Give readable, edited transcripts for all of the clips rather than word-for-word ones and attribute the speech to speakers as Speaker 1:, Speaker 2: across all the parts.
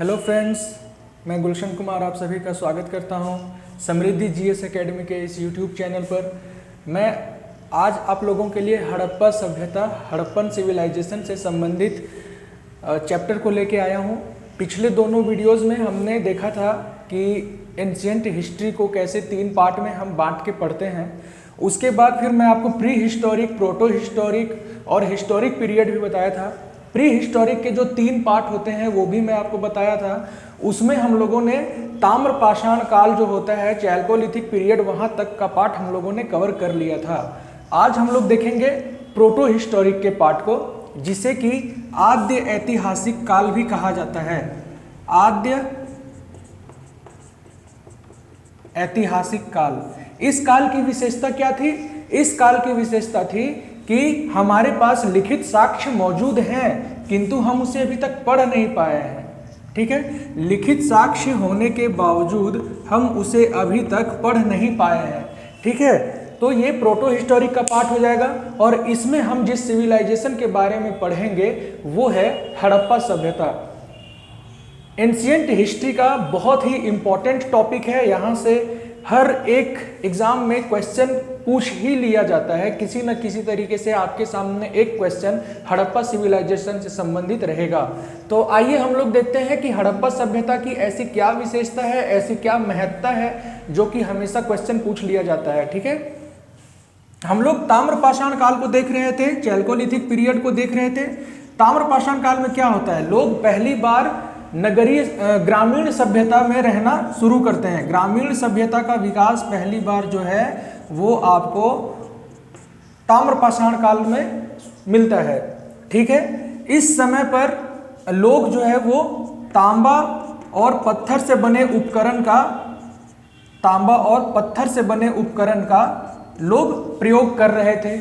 Speaker 1: Hello friends, मैं गुलशन कुमार आप सभी का स्वागत करता हूं समृद्धि जीएस एकेडमी के इस यूट्यूब चैनल पर। मैं आज आप लोगों के लिए हड़प्पा सभ्यता, हड़प्पन सिविलाइजेशन से संबंधित चैप्टर को लेके आया हूं। पिछले दोनों वीडियोस में हमने देखा था कि एंशिएंट हिस्ट्री को कैसे 3 पार्ट में हम बांट के पढ़ते हैं। उसके बाद फिर मैं आपको प्री हिस्टोरिक, प्रोटो हिस्टोरिक और हिस्टोरिक पीरियड भी बताया था। प्री हिस्टोरिक के जो 3 पार्ट होते हैं वो भी मैं आपको बताया था। उसमें हम लोगों ने ताम्रपाषाण काल जो होता है, चैल्कोलिथिक पीरियड, वहां तक का पार्ट हम लोगों ने कवर कर लिया था। आज हम लोग देखेंगे प्रोटो हिस्टोरिक के पार्ट को, जिसे कि आद्य ऐतिहासिक काल भी कहा जाता है। आद्य ऐतिहासिक काल। इस काल की विशेषता क्या थी? इस काल की विशेषता थी कि हमारे पास लिखित साक्ष्य मौजूद हैं, किंतु हम उसे अभी तक पढ़ नहीं पाए हैं। ठीक है, लिखित साक्ष्य होने के बावजूद हम उसे अभी तक पढ़ नहीं पाए हैं। ठीक है, तो ये प्रोटो हिस्टोरिक का पार्ट हो जाएगा और इसमें हम जिस सिविलाइजेशन के बारे में पढ़ेंगे वो है हड़प्पा सभ्यता। एंशिएंट हिस्ट्री का बहुत ही इंपॉर्टेंट टॉपिक है। यहाँ से हर एक एग्जाम में क्वेश्चन पूछ ही लिया जाता है। किसी न किसी तरीके से आपके सामने एक क्वेश्चन हड़प्पा सिविलाइजेशन से संबंधित रहेगा। तो आइए हम लोग देखते हैं कि हड़प्पा सभ्यता की ऐसी क्या विशेषता है, ऐसी क्या महत्ता है जो कि हमेशा क्वेश्चन पूछ लिया जाता है। ठीक है, हम लोग ताम्रपाषाण काल को देख रहे थे, चैल्कोलिथिक पीरियड को देख रहे थे। ताम्रपाषाण काल में क्या होता है? लोग पहली बार नगरीय ग्रामीण सभ्यता में रहना शुरू करते हैं। ग्रामीण सभ्यता का विकास पहली बार जो है वो आपको ताम्रपाषाण काल में मिलता है। ठीक है, इस समय पर लोग जो है वो तांबा और पत्थर से बने उपकरण का लोग प्रयोग कर रहे थे।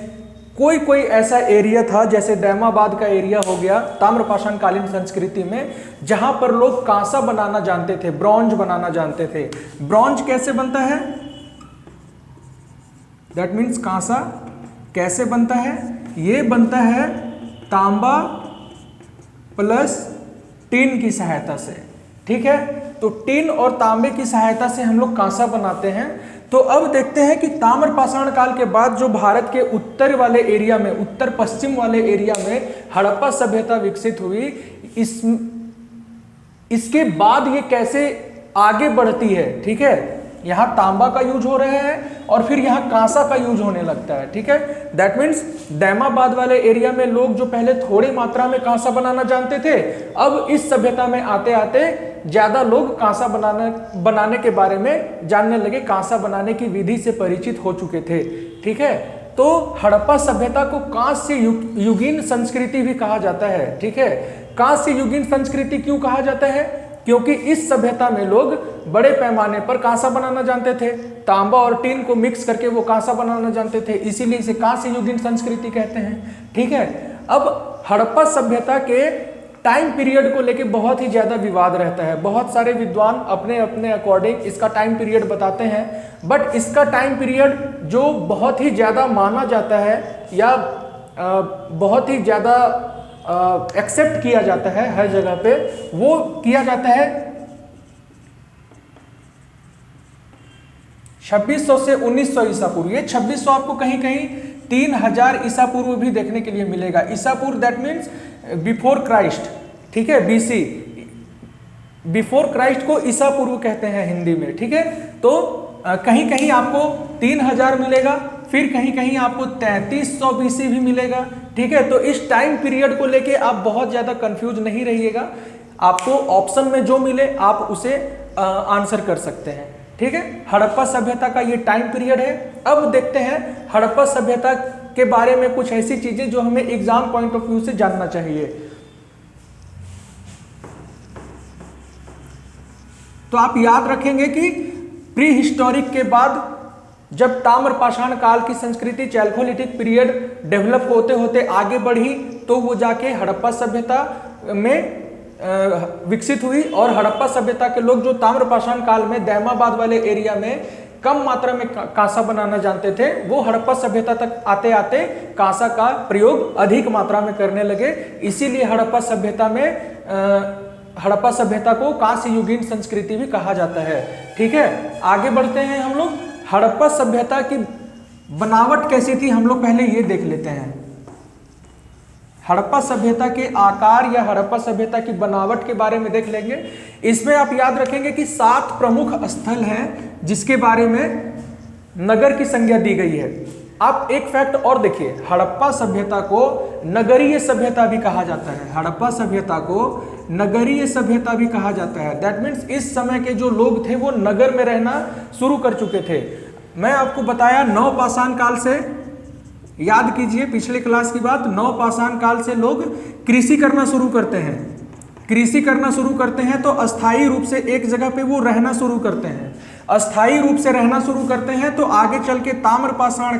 Speaker 1: कोई ऐसा एरिया था, जैसे दैमाबाद का एरिया हो गया ताम्रपाषाण कालीन संस्कृति में, जहां पर लोग कांसा बनाना जानते थे, ब्रॉन्ज बनाना जानते थे। ब्रॉन्ज कैसे बनता है? दैट मीन्स कांसा कैसे बनता है? ये बनता है तांबा प्लस टिन की सहायता से। ठीक है, तो टिन और तांबे की सहायता से हम लोग कांसा बनाते हैं। तो अब देखते हैं कि ताम्रपाषाण काल के बाद जो भारत के उत्तर वाले एरिया में, उत्तर पश्चिम वाले एरिया में हड़प्पा सभ्यता विकसित हुई, इसके बाद ये कैसे आगे बढ़ती है। ठीक है, यहाँ तांबा का यूज हो रहा है और फिर यहाँ कांसा का यूज होने लगता है। ठीक है, दैट मीन्स दैमाबाद वाले एरिया में लोग जो पहले थोड़ी मात्रा में कांसा बनाना जानते थे, अब इस सभ्यता में आते आते ज्यादा लोग कांसा बनाने के बारे में जानने लगे, कांसा बनाने की विधि से परिचित हो चुके थे। ठीक है, तो हड़प्पा सभ्यता को कांस्य युगीन संस्कृति भी कहा जाता है। ठीक है, कांस्य युगीन संस्कृति क्यों कहा जाता है? क्योंकि इस सभ्यता में लोग बड़े पैमाने पर कांसा बनाना जानते थे, तांबा और टिन को मिक्स करके वो कांसा बनाना जानते थे, इसीलिए इसे कांस्य युगीन संस्कृति कहते हैं। ठीक है, अब हड़प्पा सभ्यता के टाइम पीरियड को लेके बहुत ही ज्यादा विवाद रहता है। बहुत सारे विद्वान अपने अपने अकॉर्डिंग इसका टाइम पीरियड बताते हैं, बट इसका टाइम पीरियड जो बहुत ही ज्यादा माना जाता है या बहुत ही ज्यादा एक्सेप्ट किया जाता है हर जगह पे, वो किया जाता है 2600 से 1900 ईसा पूर्व। ये 2600 आपको कहीं कहीं 3000 ईसा पूर्व भी देखने के लिए मिलेगा। ईसा पूर्व दैट मीन्स बिफोर क्राइस्ट। ठीक है, बीसी, बिफोर क्राइस्ट को ईसा पूर्व कहते हैं हिंदी में। ठीक है, तो कहीं कहीं आपको 3000 मिलेगा, फिर कहीं कहीं आपको 3300 बीसी भी मिलेगा। ठीक है, तो इस टाइम पीरियड को लेके आप बहुत ज्यादा कंफ्यूज नहीं रहिएगा। आपको ऑप्शन में जो मिले आप उसे आंसर कर सकते हैं। ठीक है, हड़प्पा सभ्यता का ये टाइम पीरियड है। अब देखते हैं हड़प्पा सभ्यता के बारे में कुछ ऐसी चीजें जो हमें एग्जाम पॉइंट ऑफ व्यू से जानना चाहिए। तो आप याद रखेंगे कि प्री हिस्टोरिक के बाद जब ताम्रपाषाण काल की संस्कृति चैल्कोलिथिक पीरियड डेवलप होते होते आगे बढ़ी, तो वो जाके हड़प्पा सभ्यता में विकसित हुई और हड़प्पा सभ्यता के लोग जो ताम्रपाषाण काल में दैमाबाद वाले एरिया में कम मात्रा में कांसा बनाना जानते थे, वो हड़प्पा सभ्यता तक आते आते कांसा का प्रयोग अधिक मात्रा में करने लगे। इसीलिए हड़प्पा सभ्यता में हड़प्पा सभ्यता को कांस्य युगीन संस्कृति भी कहा जाता है। ठीक है, आगे बढ़ते हैं हम लोग। हड़प्पा सभ्यता की बनावट कैसी थी हम लोग पहले ये देख लेते हैं। हड़प्पा सभ्यता के आकार या हड़प्पा सभ्यता की बनावट के बारे में देख लेंगे। इसमें आप याद रखेंगे कि 7 प्रमुख स्थल हैं जिसके बारे में नगर की संज्ञा दी गई है। आप एक फैक्ट और देखिए, हड़प्पा सभ्यता को नगरीय सभ्यता भी कहा जाता है। हड़प्पा सभ्यता को नगरीय सभ्यता भी कहा जाता है। दैट मीन्स इस समय के जो लोग थे वो नगर में रहना शुरू कर चुके थे। मैं आपको बताया नवपाषाण काल से, याद कीजिए पिछले क्लास की बात, नवपाषाण काल से लोग कृषि करना शुरू करते हैं। कृषि करना शुरू करते हैं तो अस्थायी रूप से एक जगह पे वो रहना शुरू करते हैं। अस्थायी रूप से रहना शुरू करते हैं तो आगे चल के ताम्रपाषाण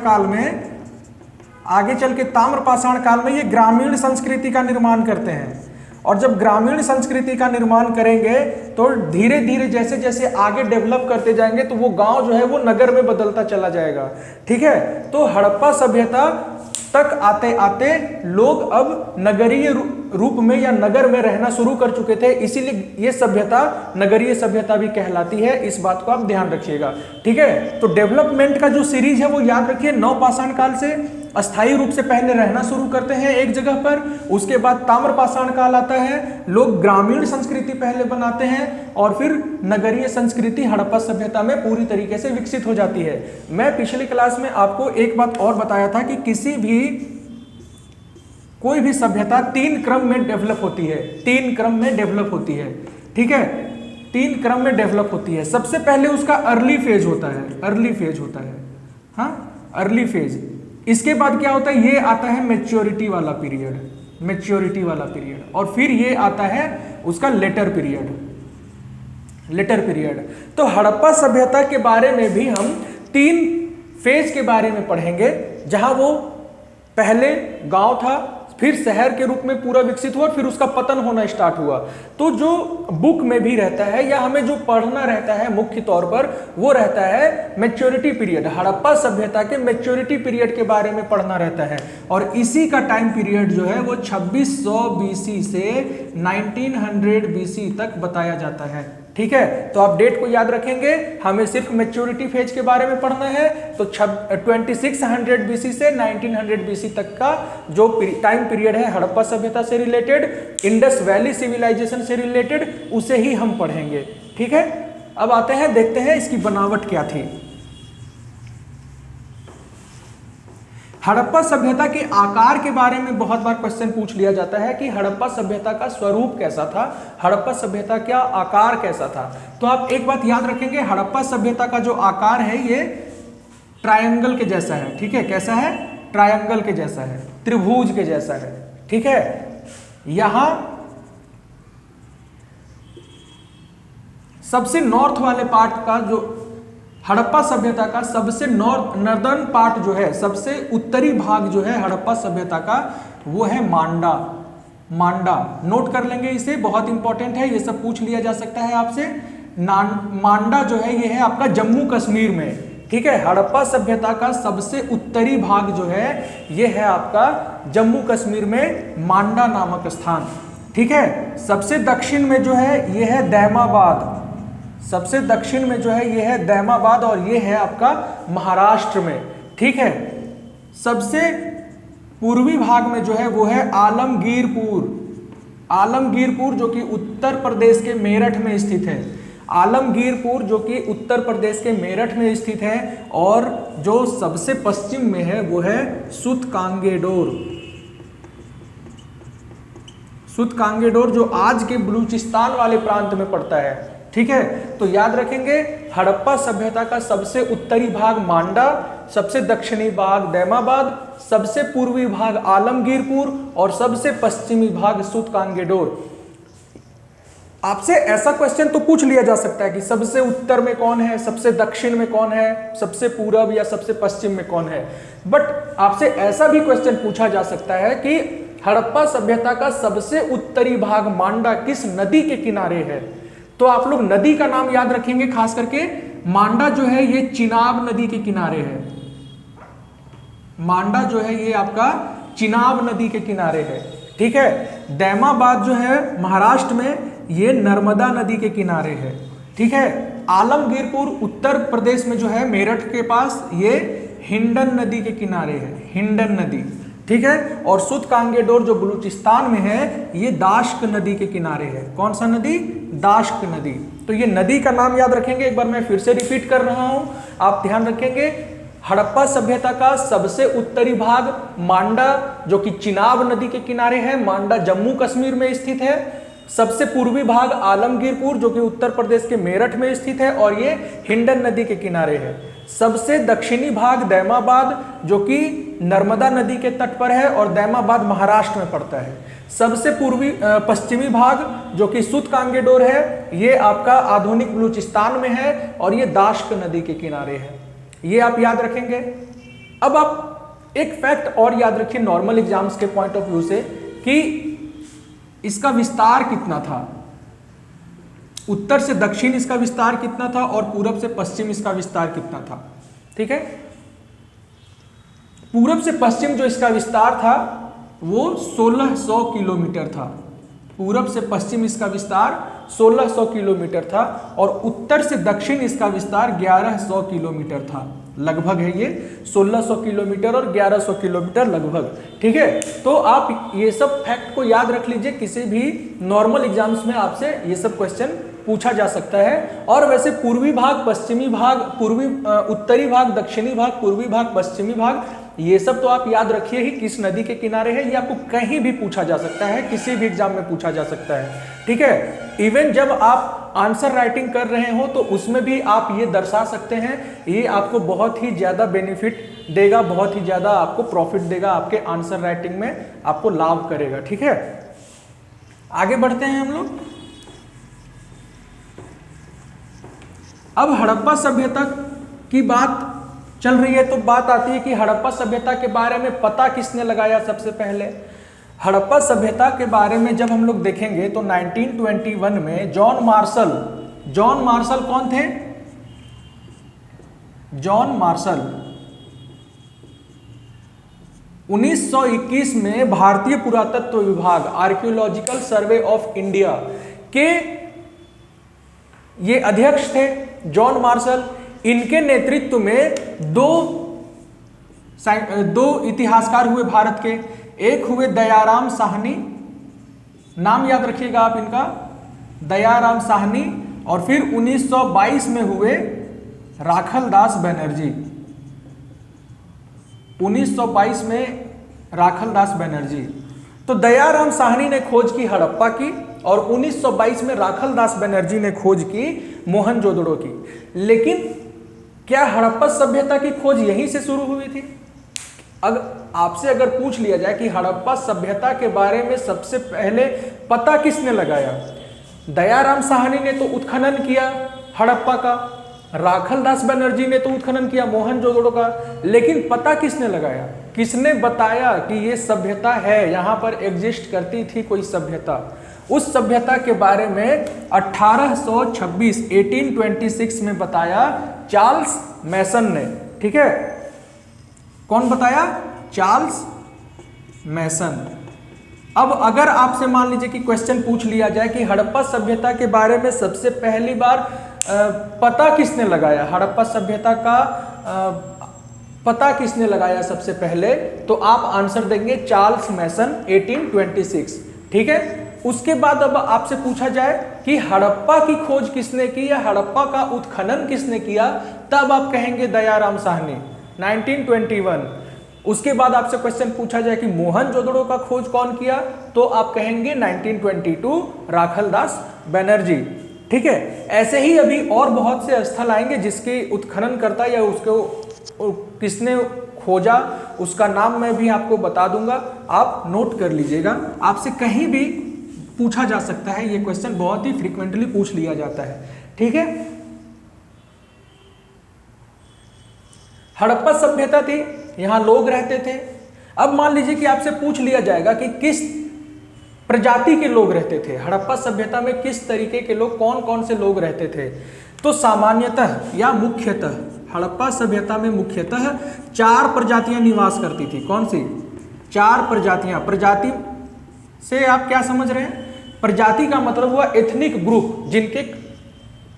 Speaker 1: काल में ये ग्रामीण संस्कृति का निर्माण करते हैं। और जब ग्रामीण संस्कृति का निर्माण करेंगे तो धीरे धीरे जैसे जैसे आगे डेवलप करते जाएंगे तो वो गांव जो है वो नगर में बदलता चला जाएगा। ठीक है, तो हड़प्पा सभ्यता तक आते आते लोग अब नगरीय रूप में या नगर में रहना शुरू कर चुके थे, इसीलिए ये सभ्यता नगरीय सभ्यता भी कहलाती है। इस बात को आप ध्यान रखिएगा। ठीक है, तो डेवलपमेंट का जो सीरीज है वो याद रखिए। नवपाषाण काल से अस्थायी रूप से पहले रहना शुरू करते हैं एक जगह पर, उसके बाद ताम्रपाषाण काल आता है, लोग ग्रामीण संस्कृति पहले बनाते हैं और फिर नगरीय संस्कृति हड़प्पा सभ्यता में पूरी तरीके से विकसित हो जाती है। मैं पिछली क्लास में आपको एक बात और बताया था कि कोई भी सभ्यता 3 क्रम में डेवलप होती है। 3 क्रम में डेवलप होती है। ठीक है, 3 क्रम में डेवलप होती है। सबसे पहले उसका अर्ली फेज होता है। Early phase. इसके बाद क्या होता है, ये आता है मैच्योरिटी वाला पीरियड। और फिर ये आता है उसका लेटर पीरियड। तो हड़प्पा सभ्यता के बारे में भी हम 3 फेज के बारे में पढ़ेंगे, जहां वो पहले गांव था, फिर शहर के रूप में पूरा विकसित हुआ, फिर उसका पतन होना स्टार्ट हुआ। तो जो बुक में भी रहता है या हमें जो पढ़ना रहता है मुख्य तौर पर, वो रहता है मैच्योरिटी पीरियड। हड़प्पा सभ्यता के मैच्योरिटी पीरियड के बारे में पढ़ना रहता है। और इसी का टाइम पीरियड जो है वो 2600 बीसी से 1900 बीसी तक बताया जाता है। ठीक है, तो आप डेट को याद रखेंगे। हमें सिर्फ मैच्योरिटी फेज के बारे में पढ़ना है, तो 2600 बीसी से 1900 बीसी तक का जो टाइम पीरियड है हड़प्पा सभ्यता से रिलेटेड, इंडस वैली सिविलाइजेशन से रिलेटेड, उसे ही हम पढ़ेंगे। ठीक है, अब आते हैं, देखते हैं इसकी बनावट क्या थी। हड़प्पा सभ्यता के आकार के बारे में बहुत बार क्वेश्चन पूछ लिया जाता है कि हड़प्पा सभ्यता का स्वरूप कैसा था, हड़प्पा सभ्यता का आकार कैसा था। तो आप एक बात याद रखेंगे, हड़प्पा सभ्यता का जो आकार है ये ट्रायंगल के जैसा है। ठीक है, कैसा है? ट्रायंगल के जैसा है, त्रिभुज के जैसा है। ठीक है, यहां सबसे नॉर्थ वाले पार्ट का जो हड़प्पा सभ्यता का सबसे नॉर्दर्न पार्ट जो है, सबसे उत्तरी भाग जो है हड़प्पा सभ्यता का, वो है मांडा। नोट कर लेंगे इसे, बहुत इंपॉर्टेंट है, ये सब पूछ लिया जा सकता है आपसे। मांडा जो है ये है आपका जम्मू कश्मीर में। ठीक है, हड़प्पा सभ्यता का सबसे उत्तरी भाग जो है ये है आपका जम्मू कश्मीर में मांडा नामक स्थान। ठीक है, सबसे दक्षिण में जो है ये है दैमाबाद। सबसे दक्षिण में जो है ये है दैमाबाद और ये है आपका महाराष्ट्र में। ठीक है, सबसे पूर्वी भाग में जो है वो है आलमगीरपुर जो कि उत्तर प्रदेश के मेरठ में स्थित है। आलमगीरपुर जो कि उत्तर प्रदेश के मेरठ में स्थित है। और जो सबसे पश्चिम में है वो है सुतकांगेडोर जो आज के बलूचिस्तान वाले प्रांत में पड़ता है। ठीक है, तो याद रखेंगे हड़प्पा सभ्यता का सबसे उत्तरी भाग मांडा, सबसे दक्षिणी भाग दैमाबाद, सबसे पूर्वी भाग आलमगीरपुर और सबसे पश्चिमी भाग सुतकांगेडोर। आपसे ऐसा क्वेश्चन तो पूछ लिया जा सकता है कि सबसे उत्तर में कौन है, सबसे दक्षिण में कौन है, सबसे पूरब या सबसे पश्चिम में कौन है। बट आपसे ऐसा भी क्वेश्चन पूछा जा सकता है कि हड़प्पा सभ्यता का सबसे उत्तरी भाग मांडा किस नदी के किनारे है। तो आप लोग नदी का नाम याद रखेंगे, खास करके मांडा जो है ये चिनाब नदी के किनारे है। मांडा जो है ये आपका चिनाब नदी के किनारे है। ठीक है, दैमाबाद जो है महाराष्ट्र में, ये नर्मदा नदी के किनारे है। ठीक है, आलमगीरपुर उत्तर प्रदेश में जो है, मेरठ के पास, ये हिंडन नदी के किनारे है, हिंडन नदी। ठीक है, और सुत कांगेडोर जो बलूचिस्तान में है, ये दाश्क नदी के किनारे है। कौन सा नदी? दाश्क नदी। तो ये नदी का नाम याद रखेंगे। एक बार मैं फिर से रिपीट कर रहा हूं, आप ध्यान रखेंगे। हड़प्पा सभ्यता का सबसे उत्तरी भाग मांडा, जो कि चिनाब नदी के किनारे है, मांडा जम्मू कश्मीर में स्थित है। सबसे पूर्वी भाग आलमगीरपुर, जो कि उत्तर प्रदेश के मेरठ में स्थित है, और ये हिंडन नदी के किनारे है। सबसे दक्षिणी भाग दैमाबाद, जो कि नर्मदा नदी के तट पर है, और दैमाबाद महाराष्ट्र में पड़ता है। सबसे पश्चिमी भाग, जो कि सुत कांगेडोर है, ये आपका आधुनिक बलूचिस्तान में है, और ये दाश्क नदी के किनारे है। ये आप याद रखेंगे। अब आप एक फैक्ट और याद रखिए नॉर्मल एग्जाम्स के पॉइंट ऑफ व्यू से, कि इसका विस्तार कितना था, उत्तर से दक्षिण इसका विस्तार कितना था, और पूरब से पश्चिम इसका विस्तार कितना था। ठीक है, पूरब से पश्चिम जो इसका विस्तार था वो 1600 किलोमीटर था। पूरब से पश्चिम इसका विस्तार 1600 किलोमीटर था, और उत्तर से दक्षिण इसका विस्तार 1100 किलोमीटर था। लगभग है ये 1600 किलोमीटर और 1100 किलोमीटर लगभग। ठीक है, तो आप ये सब फैक्ट को याद रख लीजिए। किसी भी नॉर्मल एग्जाम्स में आपसे ये सब क्वेश्चन पूछा जा सकता है। और वैसे पूर्वी भाग, पश्चिमी भाग, उत्तरी भाग, दक्षिणी भाग, पूर्वी भाग, पश्चिमी भाग, ये सब तो आप याद रखिए ही किस नदी के किनारे है। ये आपको कहीं भी पूछा जा सकता है, किसी भी एग्जाम में पूछा जा सकता है। ठीक है, इवन जब आप आंसर राइटिंग कर रहे हो तो उसमें भी आप ये दर्शा सकते हैं। ये आपको बहुत ही ज़्यादा बेनिफिट देगा, बहुत ही ज़्यादा आपको प्रॉफिट देगा, आपके आंसर राइटिंग में आपको लाभ करेगा। ठीक है, आगे बढ़ते हैं हम लोग। अब हड़प्पा सभ्यता की बात चल रही है, तो बात आती है कि हड़प्पा सभ्यता के बारे में पता किसने लगाया सबसे पहले। हड़प्पा सभ्यता के बारे में जब हम लोग देखेंगे तो 1921 में जॉन मार्शल कौन थे? जॉन मार्शल 1921 में भारतीय पुरातत्व विभाग, आर्कियोलॉजिकल सर्वे ऑफ इंडिया के ये अध्यक्ष थे, जॉन मार्शल। इनके नेतृत्व में दो इतिहासकार हुए भारत के। एक हुए दयाराम साहनी, नाम याद रखिएगा आप इनका, दयाराम साहनी। और फिर 1922 में हुए राखलदास बनर्जी। 1922 में राखलदास बनर्जी। तो दयाराम साहनी ने खोज की हड़प्पा की, और 1922 में राखलदास बनर्जी ने खोज की मोहनजोदड़ो की। लेकिन क्या हड़प्पा सभ्यता की खोज यहीं से शुरू हुई थी? आपसे अगर पूछ लिया जाए कि हड़प्पा सभ्यता के बारे में सबसे पहले पता किसने लगाया? दयाराम साहनी ने तो उत्खनन किया हड़प्पा का, राखलदास बनर्जी ने तो उत्खनन किया मोहनजोदड़ो का, लेकिन पता किसने लगाया? किसने बताया कि ये सभ्यता है, यहाँ पर एग्जिस्ट करती थी कोई सभ्यता? उस सभ्यता के बारे में 1826 में बताया चार्ल्स मैसन ने। ठीक है, कौन बताया? चार्ल्स मैसन। अब अगर आपसे मान लीजिए कि क्वेश्चन पूछ लिया जाए कि हड़प्पा सभ्यता के बारे में सबसे पहली बार पता किसने लगाया, हड़प्पा सभ्यता का पता किसने लगाया सबसे पहले, तो आप आंसर देंगे चार्ल्स मैसन 1826। ठीक है, उसके बाद अब आपसे पूछा जाए कि हड़प्पा की खोज किसने की या हड़प्पा का उत्खनन किसने किया, तब आप कहेंगे दयाराम साहनी 1921। उसके बाद आपसे क्वेश्चन पूछा जाए कि मोहनजोदड़ो का खोज कौन किया, तो आप कहेंगे 1922 राखलदास बनर्जी। ठीक है, ऐसे ही अभी और बहुत से स्थल आएंगे जिसके उत्खनन करता या उसको किसने खोजा, उसका नाम मैं भी आपको बता दूंगा, आप नोट कर लीजिएगा। आपसे कहीं भी पूछा जा सकता है, ये क्वेश्चन बहुत ही फ्रीक्वेंटली पूछ लिया जाता है। ठीक है, हड़प्पा सभ्यता थी, यहां लोग रहते थे। अब मान लीजिए कि आपसे पूछ लिया जाएगा कि किस प्रजाति के लोग रहते थे, हड़प्पा सभ्यता में किस तरीके के लोग, कौन कौन से लोग रहते थे, तो सामान्यतः या मुख्यतः हड़प्पा सभ्यता में मुख्यतः 4 प्रजातियां निवास करती थी। कौन सी? 4 प्रजातियां। प्रजाति से आप क्या समझ रहे हैं? प्रजाति का मतलब हुआ एथनिक ग्रुप, जिनके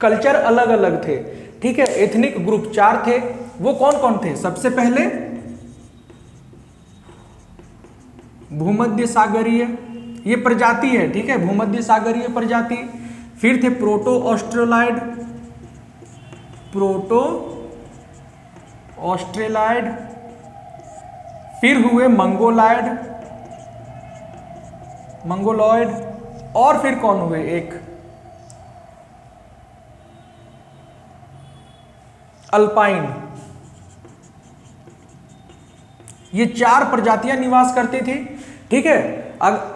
Speaker 1: कल्चर अलग अलग थे। ठीक है, एथनिक ग्रुप 4 थे। वो कौन कौन थे? सबसे पहले भूमध्य सागरीय, ये प्रजाति है। ठीक है, भूमध्य सागरीय प्रजाति। फिर थे प्रोटो ऑस्ट्रेलॉइड, प्रोटो ऑस्ट्रेलॉइड। फिर हुए मंगोलॉइड, मंगोलॉइड। और फिर कौन हुए? एक अल्पाइन। ये 4 प्रजातियां निवास करती थी। ठीक है,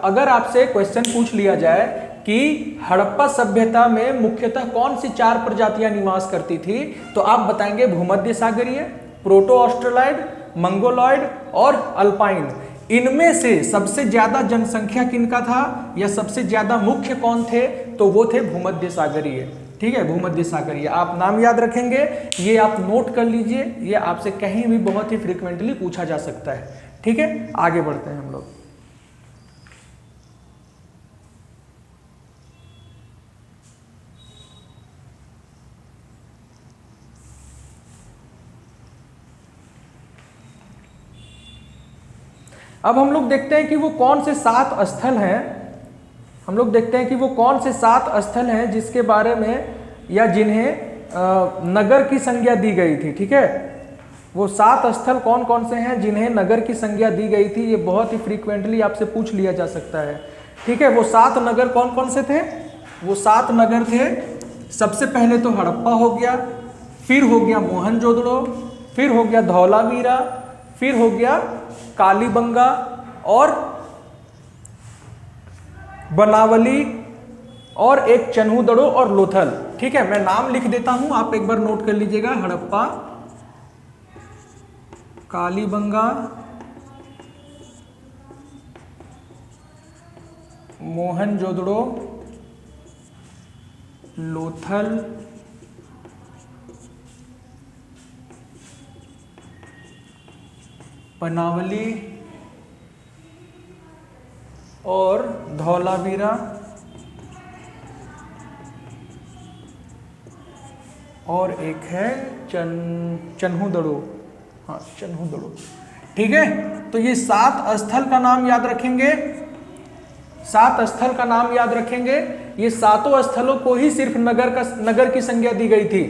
Speaker 1: अगर आपसे क्वेश्चन पूछ लिया जाए कि हड़प्पा सभ्यता में मुख्यतः कौन सी 4 प्रजातियां निवास करती थी, तो आप बताएंगे भूमध्य सागरीय, प्रोटो ऑस्ट्रेलॉइड, मंगोलॉइड और अल्पाइन। इनमें से सबसे ज्यादा जनसंख्या किनका था या सबसे ज्यादा मुख्य कौन थे? तो वो थे भूमध्य सागरीय। ठीक है, भूमध्य सागरीय। आप नाम याद रखेंगे, ये आप नोट कर लीजिए, ये आपसे कहीं भी बहुत ही फ्रीक्वेंटली पूछा जा सकता है। ठीक है, आगे बढ़ते हैं हम लोग। अब हम लोग देखते हैं कि वो कौन से 7 स्थल हैं। हम लोग देखते हैं कि वो कौन से 7 स्थल हैं जिसके बारे में या जिन्हें नगर की संज्ञा दी गई थी। ठीक है, वो 7 स्थल कौन कौन से हैं जिन्हें नगर की संज्ञा दी गई थी, ये बहुत ही फ्रीक्वेंटली आपसे पूछ लिया जा सकता है। ठीक है, वो 7 नगर कौन कौन से थे? वो 7 नगर थे। सबसे पहले तो हड़प्पा हो गया, फिर हो गया मोहनजोदड़ो, फिर हो गया धौलावीरा, फिर हो गया कालीबंगा और बनावली और एक चन्हूदड़ो और लोथल। ठीक है, मैं नाम लिख देता हूं, आप एक बार नोट कर लीजिएगा। हड़प्पा, कालीबंगा, मोहनजोदड़ो, लोथल, बनावली और धौलावीरा और एक है चन्हूदड़ो। हाँ, चन्हूदड़ो। ठीक है, तो ये 7 स्थल का नाम याद रखेंगे। 7 स्थल का नाम याद रखेंगे। ये 7 स्थलों को ही सिर्फ नगर की संज्ञा दी गई थी।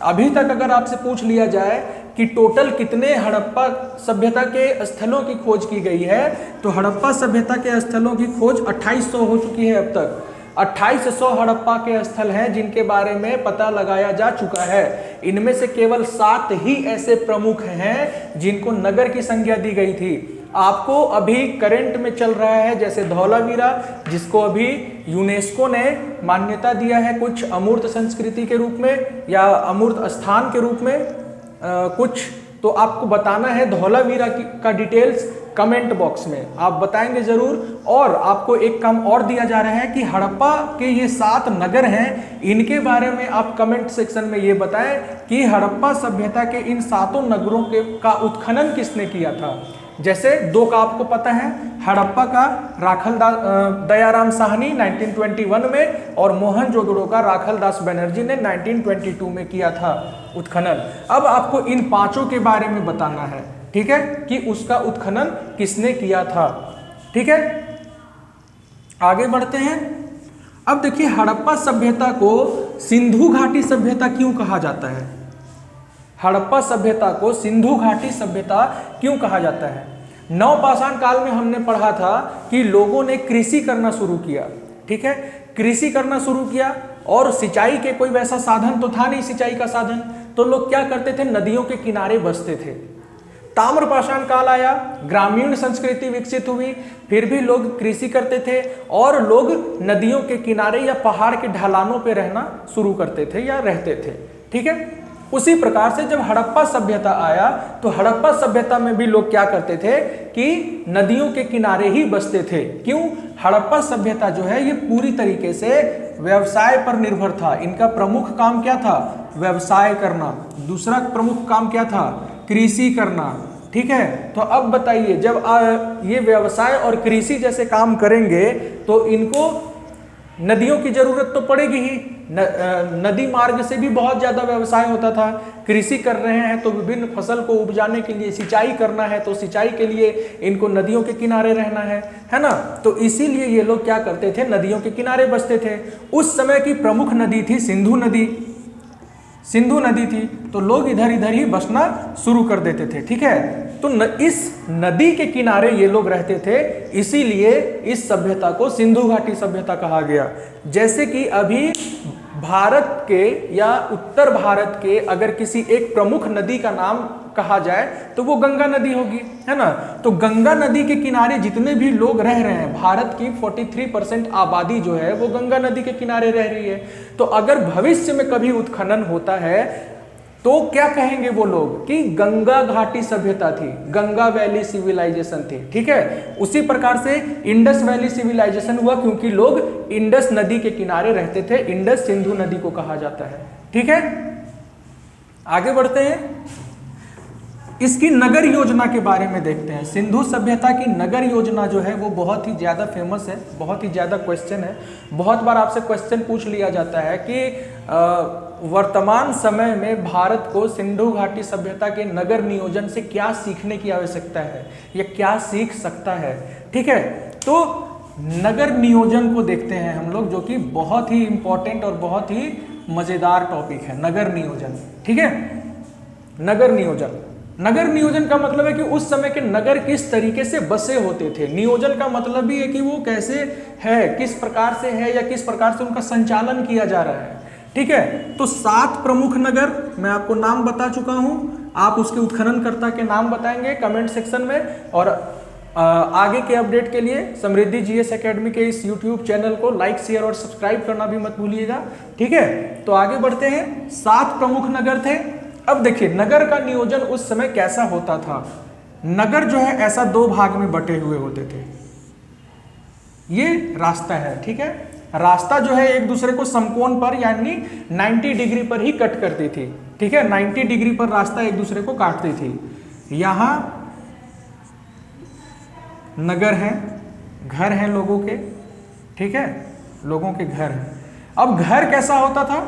Speaker 1: अभी तक अगर आपसे पूछ लिया जाए कि टोटल कितने हड़प्पा सभ्यता के स्थलों की खोज की गई है, तो हड़प्पा सभ्यता के स्थलों की खोज 2800 हो चुकी है अब तक। 2800 हड़प्पा के स्थल हैं जिनके बारे में पता लगाया जा चुका है। इनमें से केवल 7 ही ऐसे प्रमुख हैं जिनको नगर की संज्ञा दी गई थी। आपको अभी करंट में चल रहा है जैसे धौलावीरा, जिसको अभी यूनेस्को ने मान्यता दिया है कुछ अमूर्त संस्कृति के रूप में या अमूर्त स्थान के रूप में कुछ, तो आपको बताना है धौलावीरा का डिटेल्स कमेंट बॉक्स में आप बताएंगे जरूर। और आपको एक काम और दिया जा रहा है कि हड़प्पा के ये 7 नगर हैं, इनके बारे में आप कमेंट सेक्शन में ये बताएं कि हड़प्पा सभ्यता के इन 7 नगरों का उत्खनन किसने किया था। जैसे 2 का आपको पता है, हड़प्पा का राखल दयाराम साहनी 1921 में और मोहनजोदड़ो का राखल दास बनर्जी ने 1922 में किया था उत्खनन। अब आपको इन 5 के बारे में बताना है, ठीक है, कि उसका उत्खनन किसने किया था। ठीक है, आगे बढ़ते हैं। अब देखिए, हड़प्पा सभ्यता को सिंधु घाटी सभ्यता क्यों कहा जाता है? हड़प्पा सभ्यता को सिंधु घाटी सभ्यता क्यों कहा जाता है? नवपाषाण काल में हमने पढ़ा था कि लोगों ने कृषि करना शुरू किया। ठीक है, कृषि करना शुरू किया और सिंचाई के कोई वैसा साधन तो था नहीं, सिंचाई का साधन, तो लोग क्या करते थे, नदियों के किनारे बसते थे। ताम्रपाषाण काल आया, ग्रामीण संस्कृति विकसित हुई, फिर भी लोग कृषि करते थे और लोग नदियों के किनारे या पहाड़ के ढलानों पर रहना शुरू करते थे या रहते थे। ठीक है, उसी प्रकार से जब हड़प्पा सभ्यता आया तो हड़प्पा सभ्यता में भी लोग क्या करते थे कि नदियों के किनारे ही बसते थे। क्यों? हड़प्पा सभ्यता जो है ये पूरी तरीके से व्यवसाय पर निर्भर था। इनका प्रमुख काम क्या था? व्यवसाय करना। दूसरा प्रमुख काम क्या था? कृषि करना। ठीक है, तो अब बताइए, जब ये व्यवसाय और कृषि जैसे काम करेंगे तो इनको नदियों की जरूरत तो पड़ेगी ही। नदी मार्ग से भी बहुत ज्यादा व्यवसाय होता था। कृषि कर रहे हैं तो विभिन्न फसल को उपजाने के लिए, सिंचाई करना है तो सिंचाई के लिए इनको नदियों के किनारे रहना है ना। तो इसीलिए ये लोग क्या करते थे, नदियों के किनारे बसते थे। उस समय की प्रमुख नदी थी सिंधु नदी। सिंधु नदी थी तो लोग इधर इधर ही बसना शुरू कर देते थे। ठीक है, तो इस नदी के किनारे ये लोग रहते थे, इसीलिए इस सभ्यता को सिंधु घाटी सभ्यता कहा गया। जैसे कि अभी भारत के या उत्तर भारत के अगर किसी एक प्रमुख नदी का नाम कहा जाए तो वो गंगा नदी होगी, है ना। तो गंगा नदी के किनारे जितने भी लोग रह रहे हैं, भारत की 43% आबादी जो है वो गंगा नदी के किनारे रह रही है। तो अगर भविष्य में कभी उत्खनन होता है तो क्या कहेंगे वो लोग कि गंगा घाटी सभ्यता थी, गंगा वैली सिविलाइजेशन थी। ठीक है, उसी प्रकार से इंडस वैली सिविलाइजेशन हुआ क्योंकि लोग इंडस नदी के किनारे रहते थे। इंडस सिंधु नदी को कहा जाता है। ठीक है, आगे बढ़ते हैं, इसकी नगर योजना के बारे में देखते हैं। सिंधु सभ्यता की नगर योजना जो है वो बहुत ही ज़्यादा फेमस है, बहुत ही ज़्यादा क्वेश्चन है। बहुत बार आपसे क्वेश्चन पूछ लिया जाता है कि वर्तमान समय में भारत को सिंधु घाटी सभ्यता के नगर नियोजन से क्या सीखने की आवश्यकता है या क्या सीख सकता है। ठीक है, तो नगर नियोजन को देखते हैं हम लोग, जो कि बहुत ही इंपॉर्टेंट और बहुत ही मज़ेदार टॉपिक है, नगर नियोजन। ठीक है, नगर नियोजन, नगर नियोजन का मतलब है कि उस समय के नगर किस तरीके से बसे होते थे। नियोजन का मतलब भी है कि वो कैसे है, किस प्रकार से है या किस प्रकार से उनका संचालन किया जा रहा है। ठीक है, तो 7 प्रमुख नगर मैं आपको नाम बता चुका हूं, आप उसके उत्खननकर्ता के नाम बताएंगे कमेंट सेक्शन में। और आगे के अपडेट के लिए समृद्धि जीएस एकेडमी के इस यूट्यूब चैनल को लाइक, शेयर और सब्सक्राइब करना भी मत भूलिएगा। ठीक है, तो आगे बढ़ते हैं। 7 प्रमुख नगर थे। अब देखिए नगर का नियोजन उस समय कैसा होता था। नगर जो है ऐसा 2 भाग में बटे हुए होते थे। ये रास्ता है, ठीक है, रास्ता जो है एक दूसरे को समकोण पर यानी 90 डिग्री पर ही कट करती थी। ठीक है, 90 डिग्री पर रास्ता एक दूसरे को काटती थी। यहां नगर है, घर हैं लोगों के। ठीक है, लोगों के घर हैं। अब घर कैसा होता था,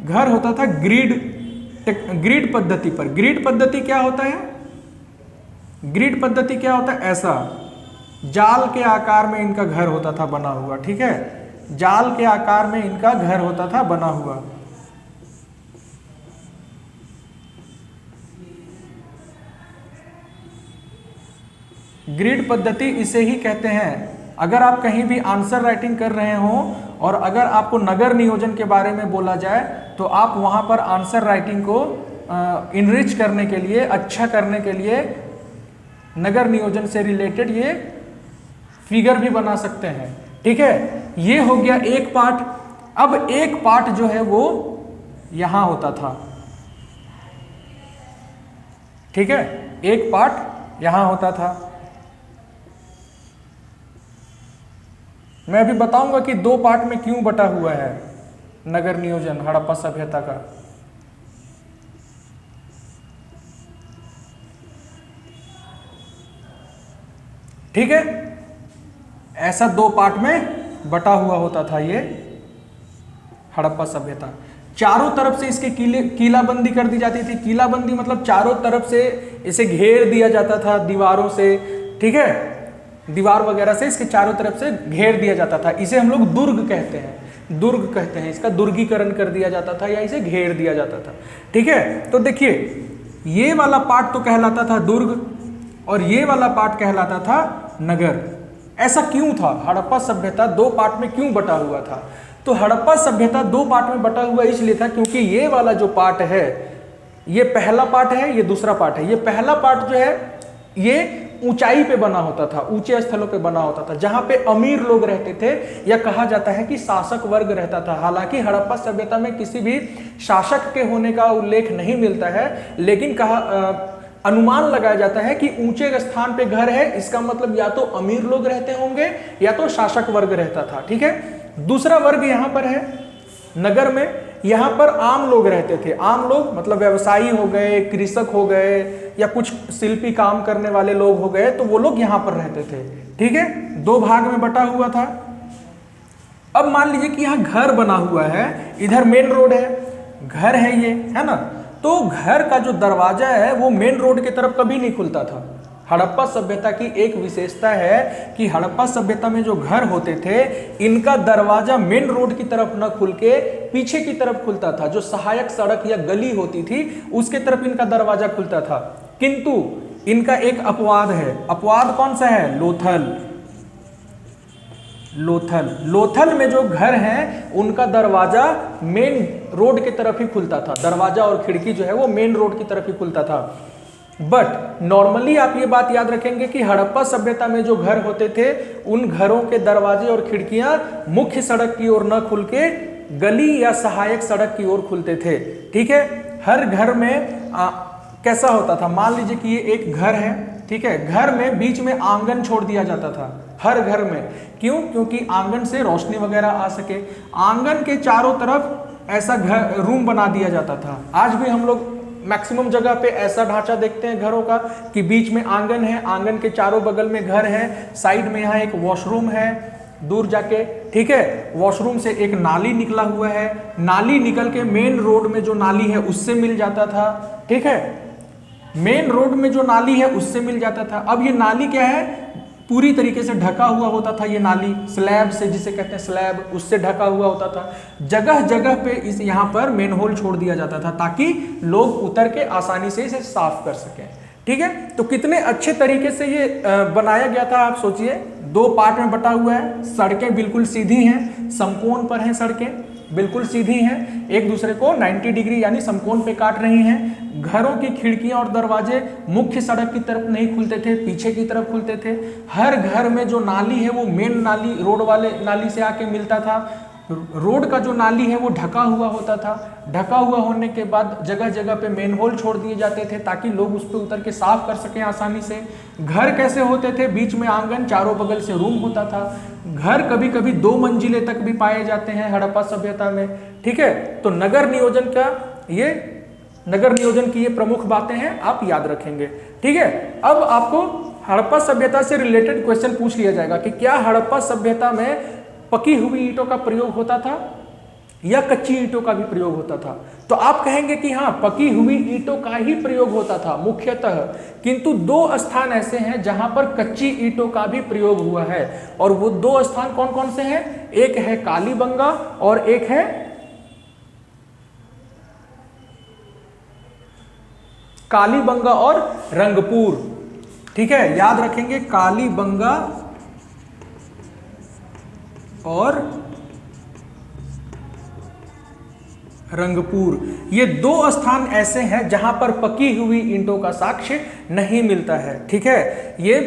Speaker 1: घर होता था ग्रिड पद्धति पर। ग्रिड पद्धति क्या होता है, ग्रिड पद्धति क्या होता है, ऐसा जाल के आकार में इनका घर होता था बना हुआ। ठीक है, जाल के आकार में इनका घर होता था बना हुआ। ग्रिड पद्धति इसे ही कहते हैं। अगर आप कहीं भी आंसर राइटिंग कर रहे हो और अगर आपको नगर नियोजन के बारे में बोला जाए तो आप वहां पर आंसर राइटिंग को इनरिच करने के लिए, अच्छा करने के लिए नगर नियोजन से रिलेटेड ये फिगर भी बना सकते हैं। ठीक है, ये हो गया एक पार्ट। अब एक पार्ट जो है वो यहां होता था। ठीक है, एक पार्ट यहां होता था। मैं अभी बताऊंगा कि 2 पार्ट में क्यों बटा हुआ है नगर नियोजन हड़प्पा सभ्यता का। ठीक है, ऐसा 2 पार्ट में बटा हुआ होता था ये हड़प्पा सभ्यता। चारों तरफ से इसके किलाबंदी कर दी जाती थी। किलाबंदी मतलब चारों तरफ से इसे घेर दिया जाता था दीवारों से। ठीक है, दीवार वगैरह से इसके चारों तरफ से घेर दिया जाता था। इसे हम लोग दुर्ग कहते हैं, दुर्ग कहते हैं। इसका दुर्गीकरण कर दिया जाता था या इसे घेर दिया जाता था। ठीक है, तो देखिए ये वाला पार्ट तो कहलाता था दुर्ग और ये वाला पार्ट कहलाता था नगर। ऐसा क्यों था, हड़प्पा सभ्यता 2 पार्ट में क्यों बटा हुआ था? तो हड़प्पा सभ्यता 2 पार्ट में बटा हुआ इसलिए था क्योंकि ये वाला जो पार्ट है, ये पहला पार्ट है, ये दूसरा पार्ट है। ये पहला पार्ट जो है ये ऊंचाई पे बना होता था, ऊंचे स्थलों पे बना होता था, जहां पे अमीर लोग रहते थे या कहा जाता है कि शासक वर्ग रहता था। हालांकि हड़प्पा सभ्यता में किसी भी शासक के होने का उल्लेख नहीं मिलता है, लेकिन अनुमान लगाया जाता है कि ऊंचे स्थान पे घर है, इसका मतलब या तो अमीर लोग रहते होंगे या तो शासक वर्ग रहता था। ठीक है, दूसरा वर्ग यहां पर है नगर में, यहां पर आम लोग रहते थे। आम लोग मतलब व्यवसायी हो गए, कृषक हो गए या कुछ शिल्पी काम करने वाले लोग हो गए, तो वो लोग यहां पर रहते थे। ठीक है, 2 भाग में बटा हुआ था। अब मान लीजिए कि यहाँ घर बना हुआ है, इधर मेन रोड है, घर है ये, है ना, तो घर का जो दरवाजा है वो मेन रोड की तरफ कभी नहीं खुलता था। हड़प्पा सभ्यता की एक विशेषता है कि हड़प्पा सभ्यता में जो घर होते थे इनका दरवाजा मेन रोड की तरफ न खुल के पीछे की तरफ खुलता था, जो सहायक सड़क या गली होती थी उसके तरफ इनका दरवाजा खुलता था। किंतु इनका एक अपवाद है। अपवाद कौन सा है? लोथल। लोथल में जो घर हैं उनका दरवाजा मेन रोड की तरफ ही खुलता था, दरवाजा और खिड़की जो है वो मेन रोड की तरफ ही खुलता था। बट नॉर्मली आप ये बात याद रखेंगे कि हड़प्पा सभ्यता में जो घर होते थे उन घरों के दरवाजे और खिड़कियां मुख्य सड़क की ओर न खुल के गली या सहायक सड़क की ओर खुलते थे। ठीक है, हर घर में कैसा होता था, मान लीजिए कि ये एक घर है, ठीक है, घर में बीच में आंगन छोड़ दिया जाता था हर घर में। क्यों? क्योंकि आंगन से रोशनी वगैरह आ सके। आंगन के चारों तरफ ऐसा घर रूम बना दिया जाता था। आज भी हम लोग मैक्सिमम जगह पे ऐसा ढांचा देखते हैं घरों का कि बीच में आंगन है, आंगन के चारों बगल में घर है, साइड में यहाँ एक वॉशरूम है दूर जाके, ठीक है, वॉशरूम से एक नाली निकला हुआ है, नाली निकल के मेन रोड में जो नाली है उससे मिल जाता था। ठीक है, मेन रोड में जो नाली है उससे मिल जाता था। अब ये नाली क्या है, पूरी तरीके से ढका हुआ होता था। ये नाली स्लैब से, जिसे कहते हैं स्लैब, उससे ढका हुआ होता था। जगह जगह पे इस यहाँ पर मेन होल छोड़ दिया जाता था ताकि लोग उतर के आसानी से इसे साफ कर सकें। ठीक है, तो कितने अच्छे तरीके से ये बनाया गया था। आप सोचिए, 2 पार्ट में बटा हुआ है, सड़कें बिल्कुल सीधी हैं, समकोण पर हैं, सड़कें बिल्कुल सीधी हैं, एक दूसरे को 90 डिग्री यानी समकोण पे काट रही हैं। घरों की खिड़कियां और दरवाजे मुख्य सड़क की तरफ नहीं खुलते थे, पीछे की तरफ खुलते थे। हर घर में जो नाली है वो मेन नाली, रोड वाले नाली से आके मिलता था। रोड का जो नाली है वो ढका हुआ होता था। ढका हुआ होने के बाद जगह जगह पे मेन होल छोड़ दिए जाते थे ताकि लोग उस पर उतर के साफ कर सकें आसानी से। घर कैसे होते थे? बीच में आंगन, चारों बगल से रूम होता था। घर कभी कभी 2 मंजिले तक भी पाए जाते हैं हड़प्पा सभ्यता में। ठीक है, तो नगर नियोजन की ये प्रमुख बातें हैं, आप याद रखेंगे। ठीक है, अब आपको हड़प्पा सभ्यता से रिलेटेड क्वेश्चन पूछ लिया जाएगा कि क्या हड़प्पा सभ्यता में पकी हुई ईंटों का प्रयोग होता था या कच्ची ईंटों का भी प्रयोग होता था? तो आप कहेंगे कि हाँ, पकी हुई ईंटों का ही प्रयोग होता था मुख्यतः, किंतु 2 स्थान ऐसे हैं जहां पर कच्ची ईंटों का भी प्रयोग हुआ है। और वो 2 स्थान कौन कौन से हैं? एक है कालीबंगा और एक है कालीबंगा और रंगपुर। ठीक है, याद रखेंगे, कालीबंगा और रंगपुर, ये 2 स्थान ऐसे हैं जहां पर पकी हुई ईंटों का साक्ष्य नहीं मिलता है। ठीक है, ये